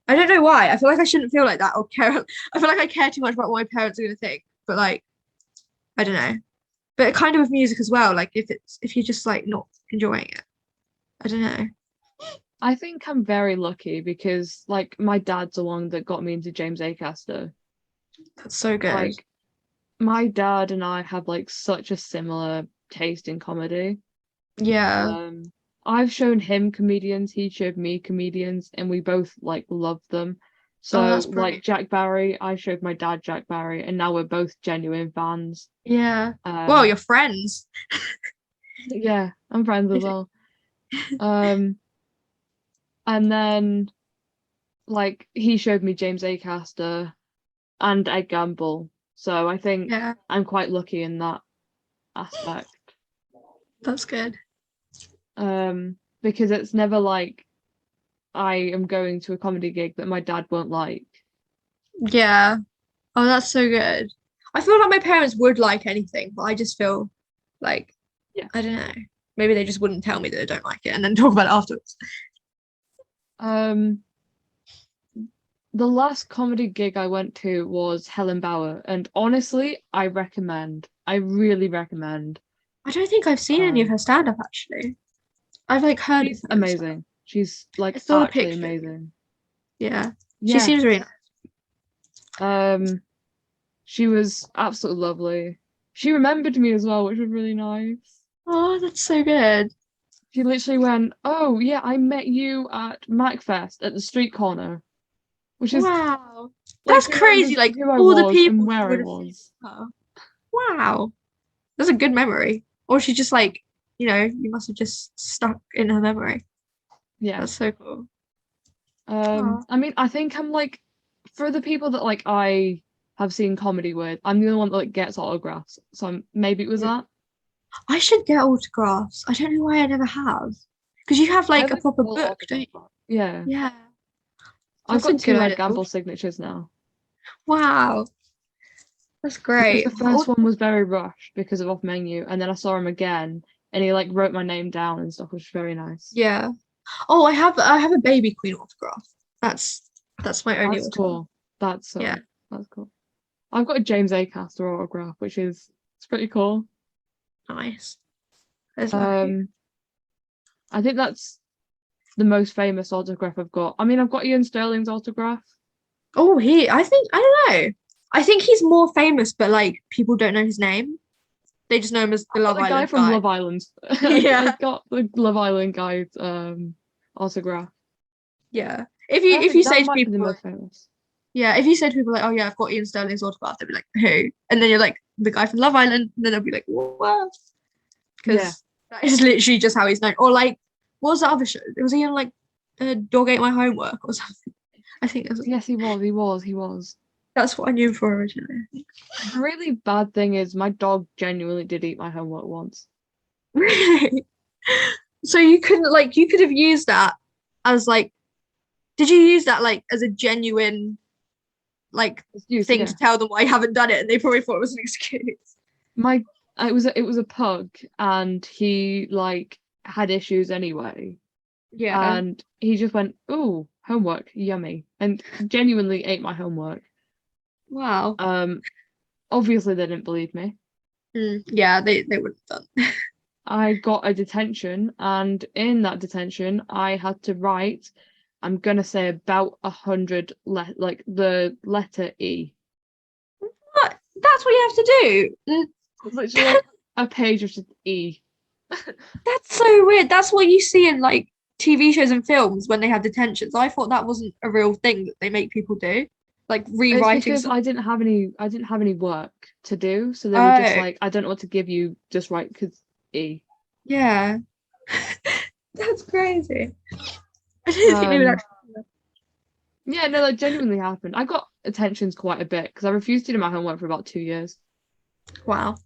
I don't know why. I feel like I shouldn't feel like that or care. I feel like I care too much about what my parents are gonna think. But like, I don't know. But kind of with music as well, like if you're just like not enjoying it. I don't know. I think I'm very lucky because, like, my dad's the one that got me into James Acaster. That's so good. Like, my dad and I have like such a similar taste in comedy. Yeah. Um, I've shown him comedians, he showed me comedians, and we both like love them. Oh, So that's like brilliant. Jack Barry, I showed my dad Jack Barry, and now we're both genuine fans. Yeah. Well, Um, you're friends. yeah, I'm friends as well. Um, and then like he showed me James Acaster and Ed Gamble. So I think Yeah, I'm quite lucky in that aspect. that's good. Because it's never like I am going to a comedy gig that my dad won't like. Yeah. Oh, that's so good. I feel like my parents would like anything, but I just feel like Yeah. I don't know. Maybe they just wouldn't tell me that they don't like it and then talk about it afterwards. Um, the last comedy gig I went to was Helen Bauer, and honestly, I really recommend. I don't think I've seen any of Um, her stand up actually. I've like heard of she's her and stuff. amazing. She's I like saw a actually picture. amazing. Yeah. She Yeah. seems really nice. She was absolutely lovely. She remembered me as well, which was really nice. Oh, that's so good. She literally went, "Oh yeah, I met you at MacFest at the street corner," which is Wow. like That's she crazy. remembers Like who I all the was and people you where I would have seen. was. Her. Wow. That's a good memory. Or she just like, you must have just stuck in her memory. Yeah. That's so cool. Oh. I mean, I think I'm like for the people that like I have seen comedy with, I'm the only one that like gets autographs. So maybe it was Yeah. that. I should get autographs. I don't know why I never have. Because you have I like have a like proper full book, don't autograph you? book. Yeah. Yeah. I've That's a got good two Ed idea. Gamble signatures now. Wow. That's Because great. the first one was very rushed because of off menu, and then I saw him again and he like wrote my name down and stuff, which was very nice. Yeah. Oh, I have a baby queen autograph. That's my only That's autograph. cool. That's Yeah. that's cool. I've got a James Acaster autograph, which is it's pretty cool. Nice. That's lucky. Um, I think that's the most famous autograph I've got. I mean, I've got Ian Sterling's autograph. Oh, I don't know. I think he's more famous, but like people don't know his name. They just know him as the I've got Love the guy Island from guy. Love Island. Yeah. I've got the Love Island guy's autograph. Yeah. If you I if you think that say to might be the people like, most famous. yeah, if you say to people like, oh yeah, I've got Ian Sterling's autograph, they'll be like, who? And then you're like, the guy from Love Island, and then they'll be like, what? Yeah. Because that is literally just how he's known. Or like, what was the other show? Was he on like Dog Ate My Homework or something? I think it was. Yes, he was. That's what I knew him for originally. The really bad thing is my dog genuinely did eat my homework once. Really? So you couldn't like you could have used that as like did you use that like as a genuine like Excuse, thing yeah. to tell them why you haven't done it and they probably thought it was an excuse? My it was a pug and he like had issues anyway. Yeah. And he just went, "Ooh, homework, yummy," and genuinely ate my homework. Wow. Obviously they didn't believe me. Yeah, they would have done. I got a detention, and in that detention, I had to write, I'm gonna say about 100 like the letter E. What? That's what you have to do. Literally like a page of just E. That's so weird. That's what you see in like TV shows and films when they have detentions. I thought that wasn't a real thing that they make people do. Like It's rewriting because something. I didn't have any work to do, so they were just Oh, like, I don't know what to give you, just write because E. yeah. That's crazy. I didn't think they would Um, actually do that. yeah, no, that genuinely happened. I got attentions quite a bit because I refused to do my homework for about 2 years. Wow.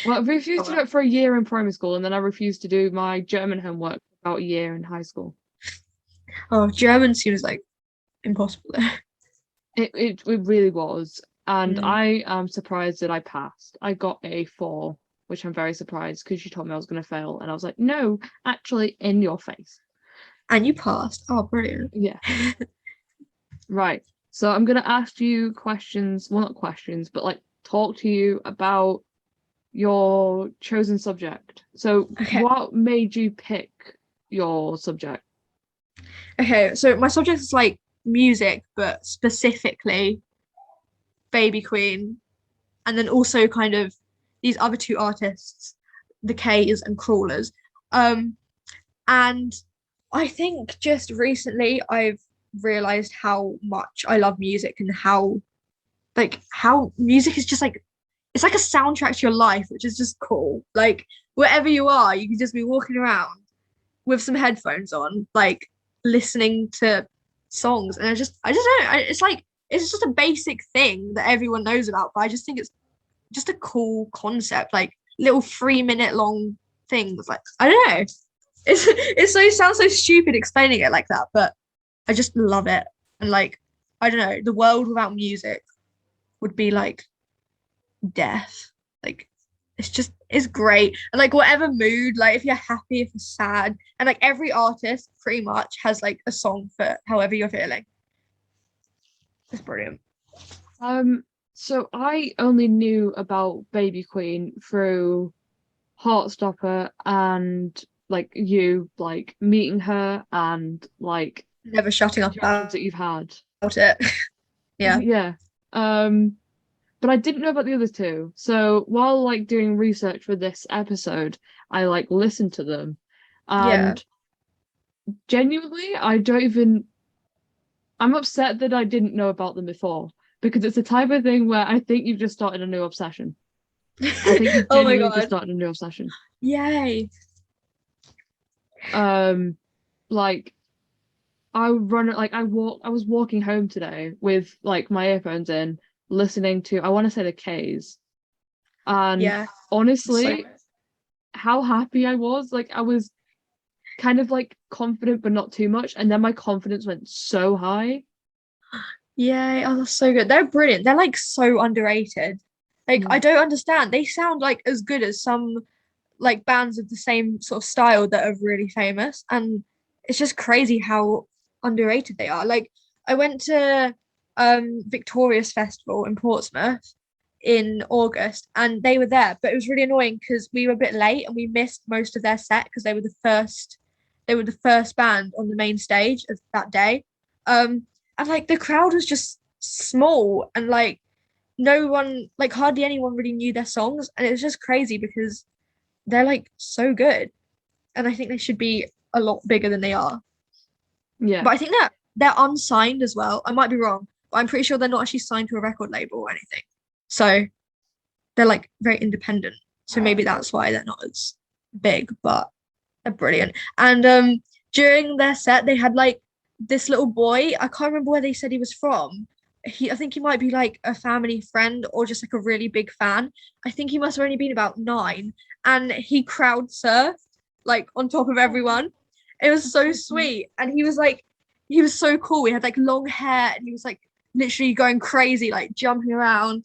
Well, I refused Oh, to do well. it for a year in primary school, and then I refused to do my German homework for about a year in high school. Oh, German seems like impossible there. It really was, and Mm. I am surprised that I passed. I got a 4, which I'm very surprised because she told me I was going to fail, and I was like, no, actually, in your face. And you passed. Oh, brilliant. Yeah, right. So I'm going to ask you questions, well, not questions, but like talk to you about your chosen subject. So, Okay. what made you pick your subject? Okay, so my subject is like music, but specifically Baby Queen, and then also kind of these other two artists, the K's and Crawlers. Um, and I think just recently I've realized how much I love music and how music is just like it's like a soundtrack to your life, which is just cool. Like wherever you are, you can just be walking around with some headphones on, like listening to songs. And I just don't know. It's like it's just a basic thing that everyone knows about, but I just think it's just a cool concept, like little 3 minute long things. Like I don't know. It sounds so stupid explaining it like that, but I just love it. And like I don't know, the world without music would be like death. Like it's great. And like whatever mood, like if you're happy, if you're sad, and like every artist pretty much has like a song for however you're feeling. It's brilliant. So I only knew about Baby Queen through Heartstopper and like you like meeting her and like Never shutting up interactions that you've had. about it. Yeah. Yeah. But I didn't know about the other two. So while like doing research for this episode, I like listened to them. Yeah. And genuinely, I'm upset that I didn't know about them before because it's the type of thing where I think you've just started a new obsession. I think you've Oh my genuinely just god. started a new obsession. Yay. Like I was walking home today with like my earphones in, listening to I want to say the K's. And Yeah. honestly, So how happy I was, like I was kind of like confident but not too much, and then my confidence went so high. yay. Oh, that's so good. They're brilliant. They're like so underrated. Like I don't understand. They sound like as good as some like bands of the same sort of style that are really famous. And it's just crazy how underrated they are. Like I went to Victoria's Festival in Portsmouth in August and they were there, but it was really annoying because we were a bit late and we missed most of their set because they were the first band on the main stage of that day. And like the crowd was just small and like no one like hardly anyone really knew their songs and it was just crazy because they're like so good and I think they should be a lot bigger than they are. Yeah. But I think that they're unsigned as well. I might be wrong, but I'm pretty sure they're not actually signed to a record label or anything. So they're like very independent. So maybe that's why they're not as big, but they're brilliant. And during their set, they had like this little boy. I can't remember where they said he was from. I think he might be like a family friend or just like a really big fan. I think he must have only been about 9, and he crowd surfed like on top of everyone. It was so sweet, and he was so cool. He had like long hair, and he was like literally going crazy, like jumping around.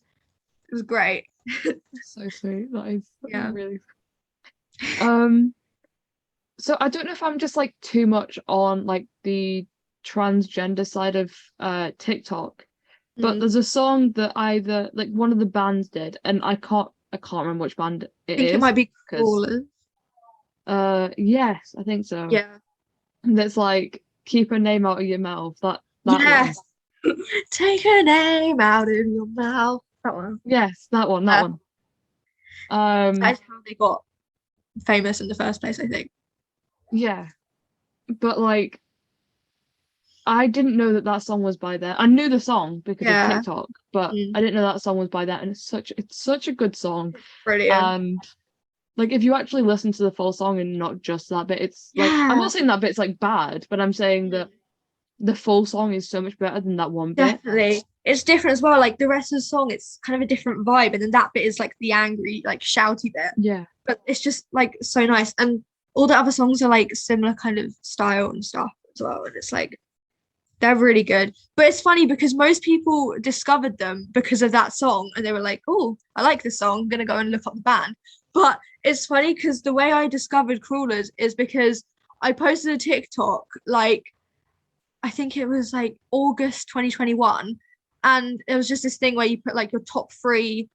It was great. So sweet. That is Yeah. really. So I don't know if I'm just like too much on like the transgender side of TikTok, but Mm. there's a song that either like one of the bands did, and I can't remember which band I it think it is might be because Crawlers. yes, I think so. Yeah. And it's like keep a name out of your mouth. That one. Yes. Take her name out of your mouth. That one. Yes, that one, that Yeah. one. Um, That's how they got famous in the first place, I think. yeah, but like I didn't know that that song was by them. I knew the song because of Yeah. TikTok, but Mm. I didn't know that song was by them. And it's such a good song. Brilliant. And like if you actually listen to the full song and not just that bit, it's like I'm Yeah. not saying that bit's like bad, but I'm saying that the full song is so much better than that one bit. Definitely. It's different as well. Like the rest of the song, it's kind of a different vibe. And then that bit is like the angry, like shouty bit. Yeah. But it's just like so nice. And all the other songs are like similar kind of style and stuff as well. And it's like they're really good. But it's funny because most people discovered them because of that song and they were like, oh, I like this song. I'm gonna go and look up the band. But it's funny because the way I discovered Crawlers is because I posted a TikTok like I think it was like August 2021. And it was just this thing where you put like your top three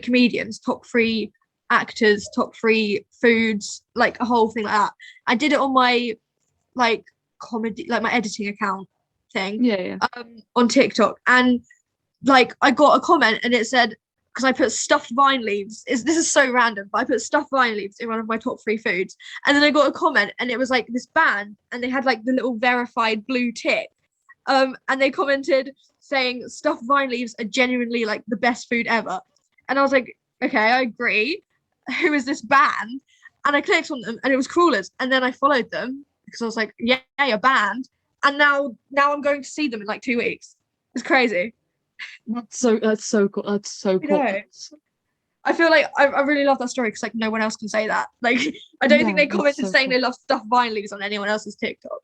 comedians, top three actors, top three foods, like a whole thing like that. I did it on my like comedy, like my editing account thing Yeah. on TikTok. And like I got a comment and it said, because I put stuffed vine leaves. This is so random, but I put stuffed vine leaves in one of my top 3 foods. And then I got a comment and it was like this band and they had like the little verified blue tick. And they commented saying stuffed vine leaves are genuinely like the best food ever. And I was like, okay, I agree. Who is this band? And I clicked on them and it was Crawlers. And then I followed them because I was like, yeah, a band. And now I'm going to see them in like 2 weeks. It's crazy. That's so cool. That's so cool. know. I feel like I really love that story because like no one else can say that. Like I don't think Yeah, they that's commented so saying cool. they love stuffed vine leaves on anyone else's TikTok.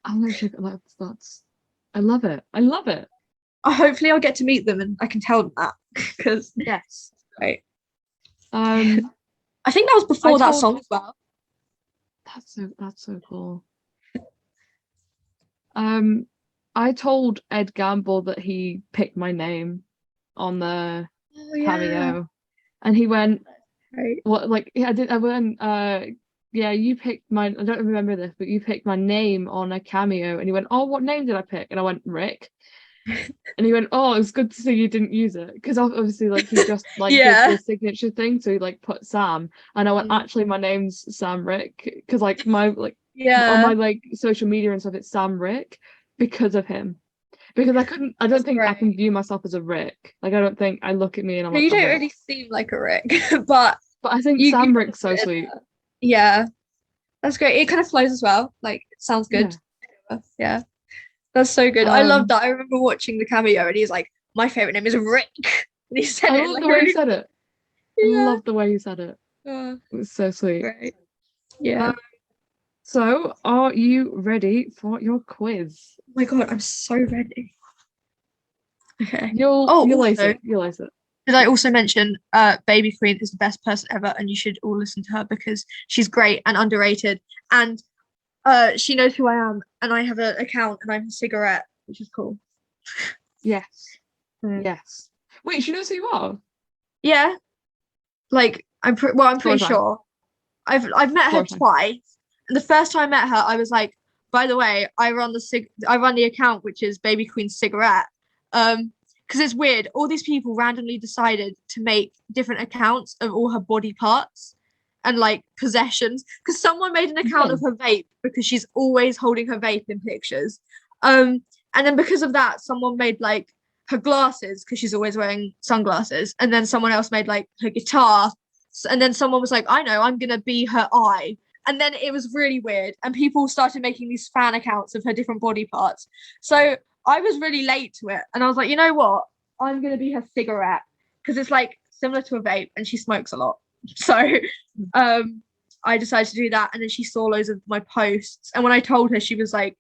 I'm gonna check that's I love it. I love it. Hopefully I'll get to meet them and I can tell them that because Yes. right. I think that was before that told- song as well. That's so cool. I told Ed Gamble that he picked my name on the cameo, and he went, Right. "What? Like, yeah, I went, yeah, you picked my. I don't remember this, but you picked my name on a cameo." And he went, "Oh, what name did I pick?" And I went, "Rick." And he went, "Oh, it's good to see you didn't use it," because obviously, like, he just like Yeah. did the signature thing, so he like put Sam, and I went, "Actually, my name's Sam Rick," because like my like on my like social media and stuff, it's Sam Rick because of him. Because I don't think I can view myself as a Rick. Like, I don't think I look at me and I'm like, you don't Rick. really seem like a Rick, but I think Sam Rick's so sweet. Yeah, that's great. It kind of flows as well. Like, it sounds good. Yeah. That's so good. I love that. I remember watching the cameo and he's like, my favorite name is Rick. And he said I it love like the way he really said it. I love the way he said it. It was so sweet. Great. Yeah. So, are you ready for your quiz? Oh my god, I'm so ready. Okay. You'll ace it. You'll ace it. Did I also mention Baby Queen is the best person ever and you should all listen to her because she's great and underrated and she knows who I am and I have an account and I'm a cigarette, which is cool. Yes. Yes. Wait, she knows who you are? Yeah. Like I'm pretty sure. I've met her twice. And the first time I met her, I was like, by the way, I run the account which is Baby Queen Cigarette. Because it's weird. All these people randomly decided to make different accounts of all her body parts and like possessions. Because someone made an account of her vape because she's always holding her vape in pictures. And then because of that, someone made like her glasses because she's always wearing sunglasses. And then someone else made like her guitar. And then someone was like, I know, I'm gonna be her eye. And then it was really weird. And people started making these fan accounts of her different body parts. So I was really late to it, and I was like, you know what? I'm gonna be her cigarette because it's like similar to a vape, and she smokes a lot. So, I decided to do that, and then she saw loads of my posts, and when I told her, she was like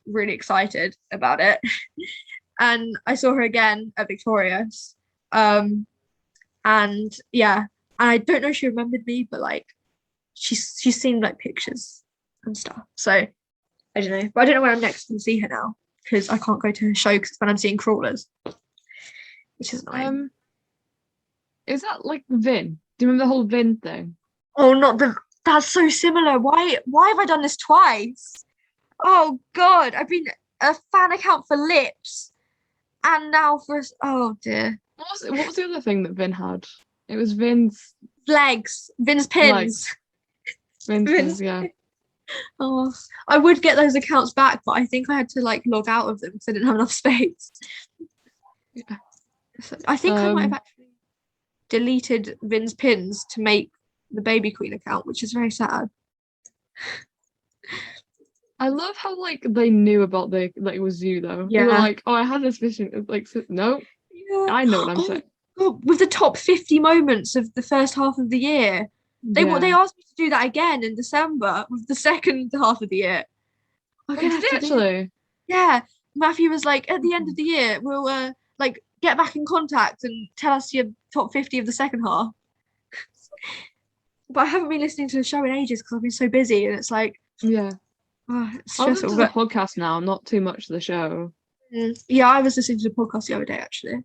really excited about it. And I saw her again at Victoria's, and yeah, and I don't know if she remembered me, but like she's seen like pictures and stuff. So I don't know, but I don't know when I'm next going to see her now because I can't go to her show because it's when I'm seeing Crawlers, which is annoying. Is that like Vin? Do you remember the whole Vin thing? Oh, not the. That's so similar. Why have I done this twice? Oh God, I've been a fan account for Lips, and now for oh dear, What was the other thing that Vin had? It was Vin's legs, Vin's pins. legs. Vin's Vin's pins, yeah. Oh, I would get those accounts back, but I think I had to like log out of them because I didn't have enough space. Yeah. So I think I might have actually deleted Vin's pins to make the Baby Queen account, which is very sad. I love how like they knew about the like it was you though. They were Yeah. like, oh, I had this vision. It's like, no, Yeah. I know what I'm saying. God, with the top 50 moments of the first half of the year. They asked me to do that again in December with the second half of the year. I'm Wait, gonna did have they to do it. actually? Yeah, Matthew was like, at the end of the year, we'll like get back in contact and tell us your top 50 of the second half. But I haven't been listening to the show in ages because I've been so busy, and it's like, Yeah. it's I listen stressful. to the podcast now, not too much to the show. Yeah, I was listening to the podcast the other day actually,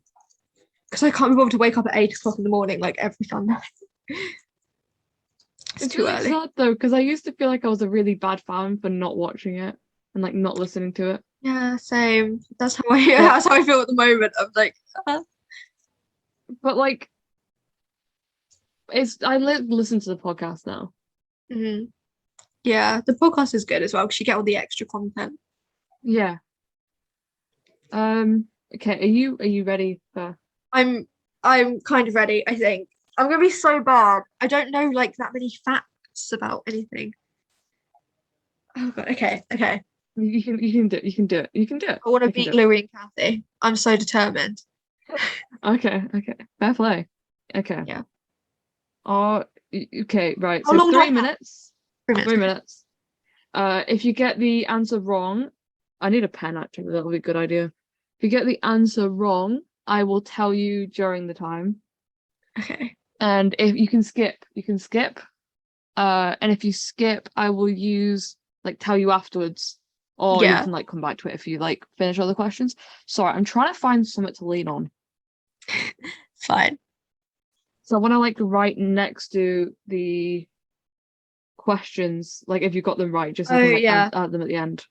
because I can't be bothered to wake up at 8 o'clock in the morning like every Sunday. It's too really early. sad though, because I used to feel like I was a really bad fan for not watching it and like not listening to it. Yeah, same. That's how I feel at the moment. I'm like, But like, listen to the podcast now. Yeah, the podcast is good as well because you get all the extra content. Yeah. Okay, are you ready for? I'm kind of ready, I think. I'm gonna be so bad. I don't know like that many facts about anything. Oh God, okay. You can do it. You can do it. You can do it. I want to You can beat do it. Louis and Kathy. I'm so determined. Okay. Fair play. Okay. Yeah. Okay, right. How So long do I 3 have? minutes. 3 minutes. 3 minutes. If you get the answer wrong, I need a pen actually, that would be a good idea. If you get the answer wrong, I will tell you during the time. Okay. And if you can skip, you can skip. And if you skip, I will use like tell you afterwards. Or you Yeah. can like come back to it if you like finish all the questions. Sorry, I'm trying to find something to lean on. Fine. So I want to like write next to the questions, like if you got them right, just so you can like yeah. add them at the end.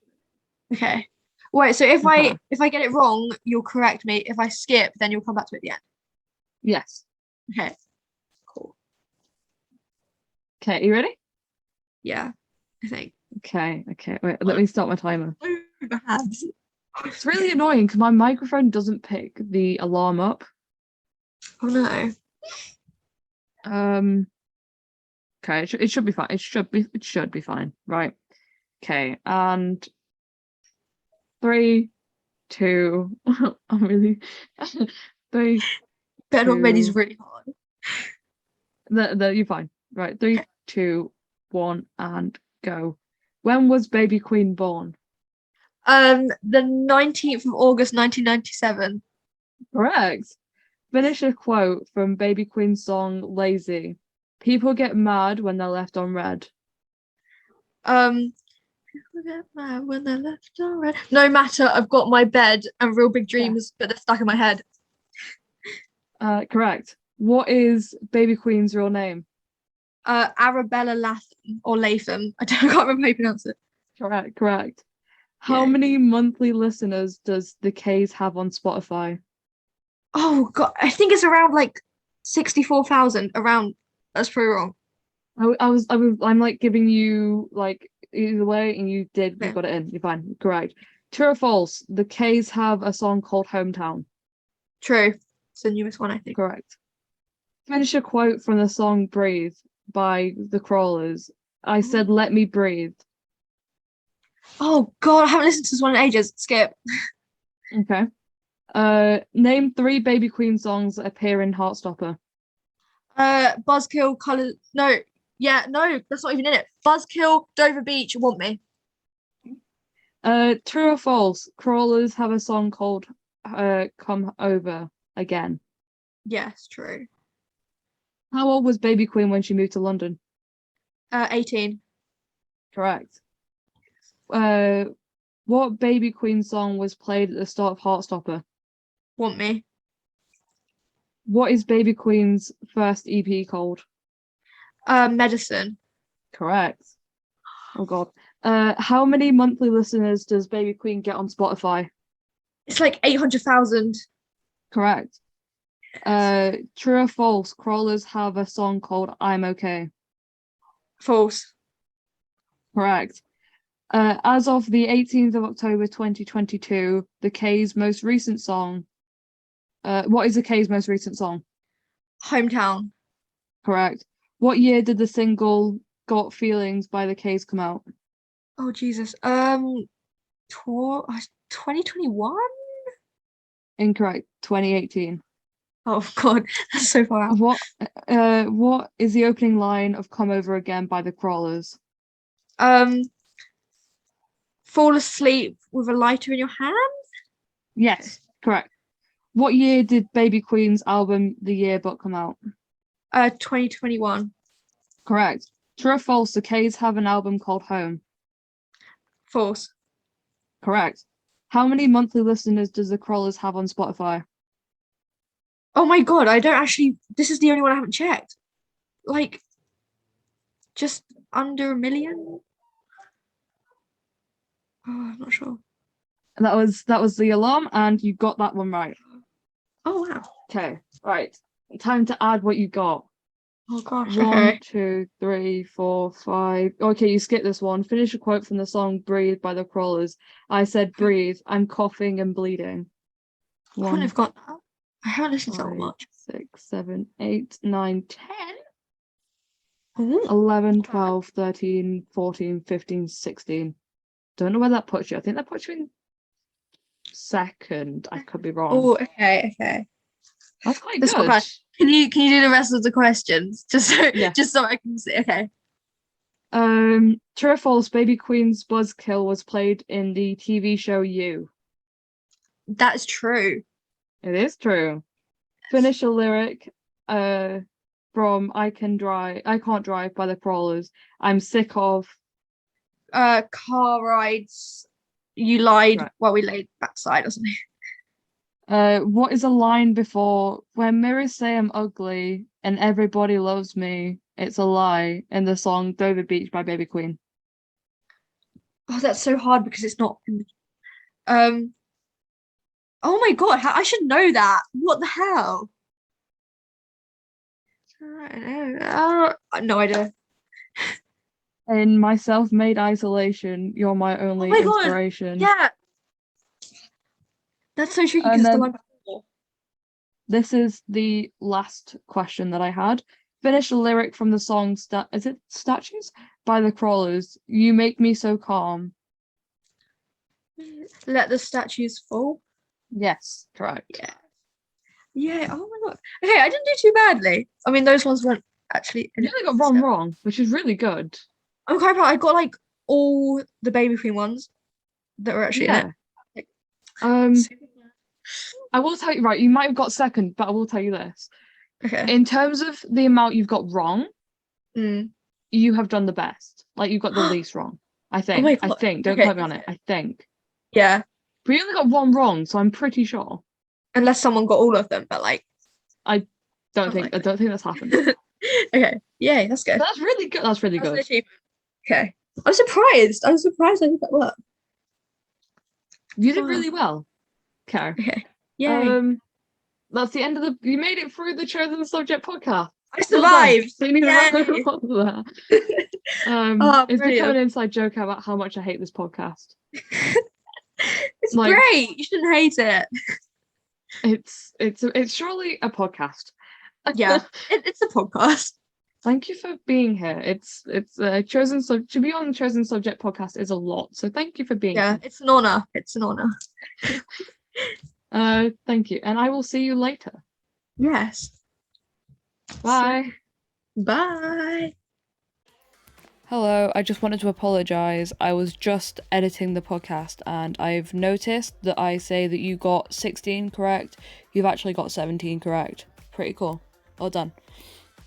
Okay. Wait, so if Okay. I get it wrong, you'll correct me. If I skip, then you'll come back to it at the end. Yes. Okay. Cool. Okay, you ready? Yeah, I think. Okay. Wait, let me start my timer. So bad. It's really annoying because my microphone doesn't pick the alarm up. Oh no. Okay, it should be fine. It should be fine. Right. Okay, and 3, 2. I'm really 3. Better not made these 2. really hard. You're fine. Right. 3, 2, 1, and go. When was Baby Queen born? The 19th of August, 1997. Correct. Finish a quote from Baby Queen's song Lazy. People get mad when they're left on red. People get mad when they're left on red. No matter, I've got my bed and real big dreams, but they're stuck in my head. Correct. What is Baby Queen's real name? Arabella Latham or Latham. I can't remember how you pronounce it. Correct. How Yeah. many monthly listeners does The K's have on Spotify? Oh God, I think it's around like 64,000. Around. That's pretty wrong. I'm like giving you like either way, and you Yeah. got it in. You're fine. Correct. True or false? The K's have a song called Hometown. True. It's the newest one, I think. Correct. Finish a quote from the song Breathe by The Crawlers. I said, let me breathe. Oh God, I haven't listened to this one in ages. Skip. Okay. Name 3 Baby Queen songs that appear in Heartstopper. Buzzkill, Colors. No, yeah, no, that's not even in it. Buzzkill, Dover Beach, Want Me. True or false? Crawlers have a song called Come Over Again. Yes, true. How old was Baby Queen when she moved to London? 18. Correct. What Baby Queen song was played at the start of Heartstopper? Want Me. What is Baby Queen's first EP called? Medicine. Correct. Oh God. How many monthly listeners does Baby Queen get on Spotify? It's like 800,000. Correct. True or false? Crawlers have a song called I'm Okay. False. Correct. As of the 18th of October 2022, the K's most recent song. What is the K's most recent song? Hometown. Correct. What year did the single Got Feelings by the K's come out? Oh, Jesus. 2021? Incorrect. 2018. Oh, God. That's so far out. What is the opening line of Come Over Again by the Crawlers? Fall asleep with a lighter in your hand? Yes, correct. What year did Baby Queen's album The Yearbook come out? 2021. Correct. True or false? The K's have an album called Home. False. Correct. How many monthly listeners does the Crawlers have on Spotify? Oh my God, I don't actually. This is the only one I haven't checked. Like, just under 1 million? Oh, I'm not sure. That was the alarm, and you got that one right. Oh, wow. Okay, right. Time to add what you got. Oh, gosh. 1, Okay. 2, 3, 4, 5. Okay, you skipped this one. Finish a quote from the song Breathe by the Crawlers. I said breathe. I'm coughing and bleeding. I wouldn't 1, have got that. I haven't listened to that 5, much. 6, 7, 8, 9, 10, Ooh. 11, 12, 13, 14, 15, 16. Don't know where that puts you. I think that puts you in second. I could be wrong. Oh, okay. That's quite That's not good. bad. Can you do the rest of the questions just so Yeah. just so I can see? Okay. True or false? Baby Queen's Buzzkill was played in the TV show You. That's true. It is true. Finish a lyric from I Can't Drive by the Crawlers. I'm sick of. Car rides. You lied Right. while we laid backside or something. What is a line before when mirrors say I'm ugly and everybody loves me? It's a lie in the song Dover Beach by Baby Queen. Oh, that's so hard because it's not. Oh my God, I should know that. What the hell? No idea. In my self-made isolation, you're my only Oh my God. inspiration. Yeah. That's so tricky And because the then- one before. This is the last question that I had. Finish a lyric from the song is it Statues by the Crawlers. You make me so calm. Let the statues fall. Yes, correct. Yeah. Yeah. Oh my God. Okay, I didn't do too badly. I mean, those ones weren't actually. You only got one wrong, which is really good. I'm quite proud. I got like all the Baby Queen ones that were actually in it. I will tell you, right, you might have got second, but I will tell you this. Okay. In terms of the amount you've got wrong, you have done the best. Like you've got the least wrong. I think. my I God. think. Don't Okay, quote me on it. I think. Yeah. But you only got one wrong, so I'm pretty sure. Unless someone got all of them, but like. I don't think that's happened. Okay. Yay, that's good. That's really good. That's really That's an good. achievement. Okay. I'm surprised. I did that work. You did Wow. really well. Okay. Okay. Yay. That's the end of you made it through the Chosen Subject podcast. I survived. Don't need a round of Yay. applause for that. Oh, It's become brilliant. an inside joke about how much I hate this podcast. It's like- great. You shouldn't hate it. It's surely a podcast. Yeah. It's a podcast. Thank you for being here. It's chosen to be on the Chosen Subject podcast is a lot. So thank you for being Yeah, here. it's an honor. It's an honor. Thank you, and I will see you later. Yes. Bye. Bye. Hello, I just wanted to apologise. I was just editing the podcast and I've noticed that I say that you got 16 correct. You've actually got 17 correct. Pretty cool. Well done.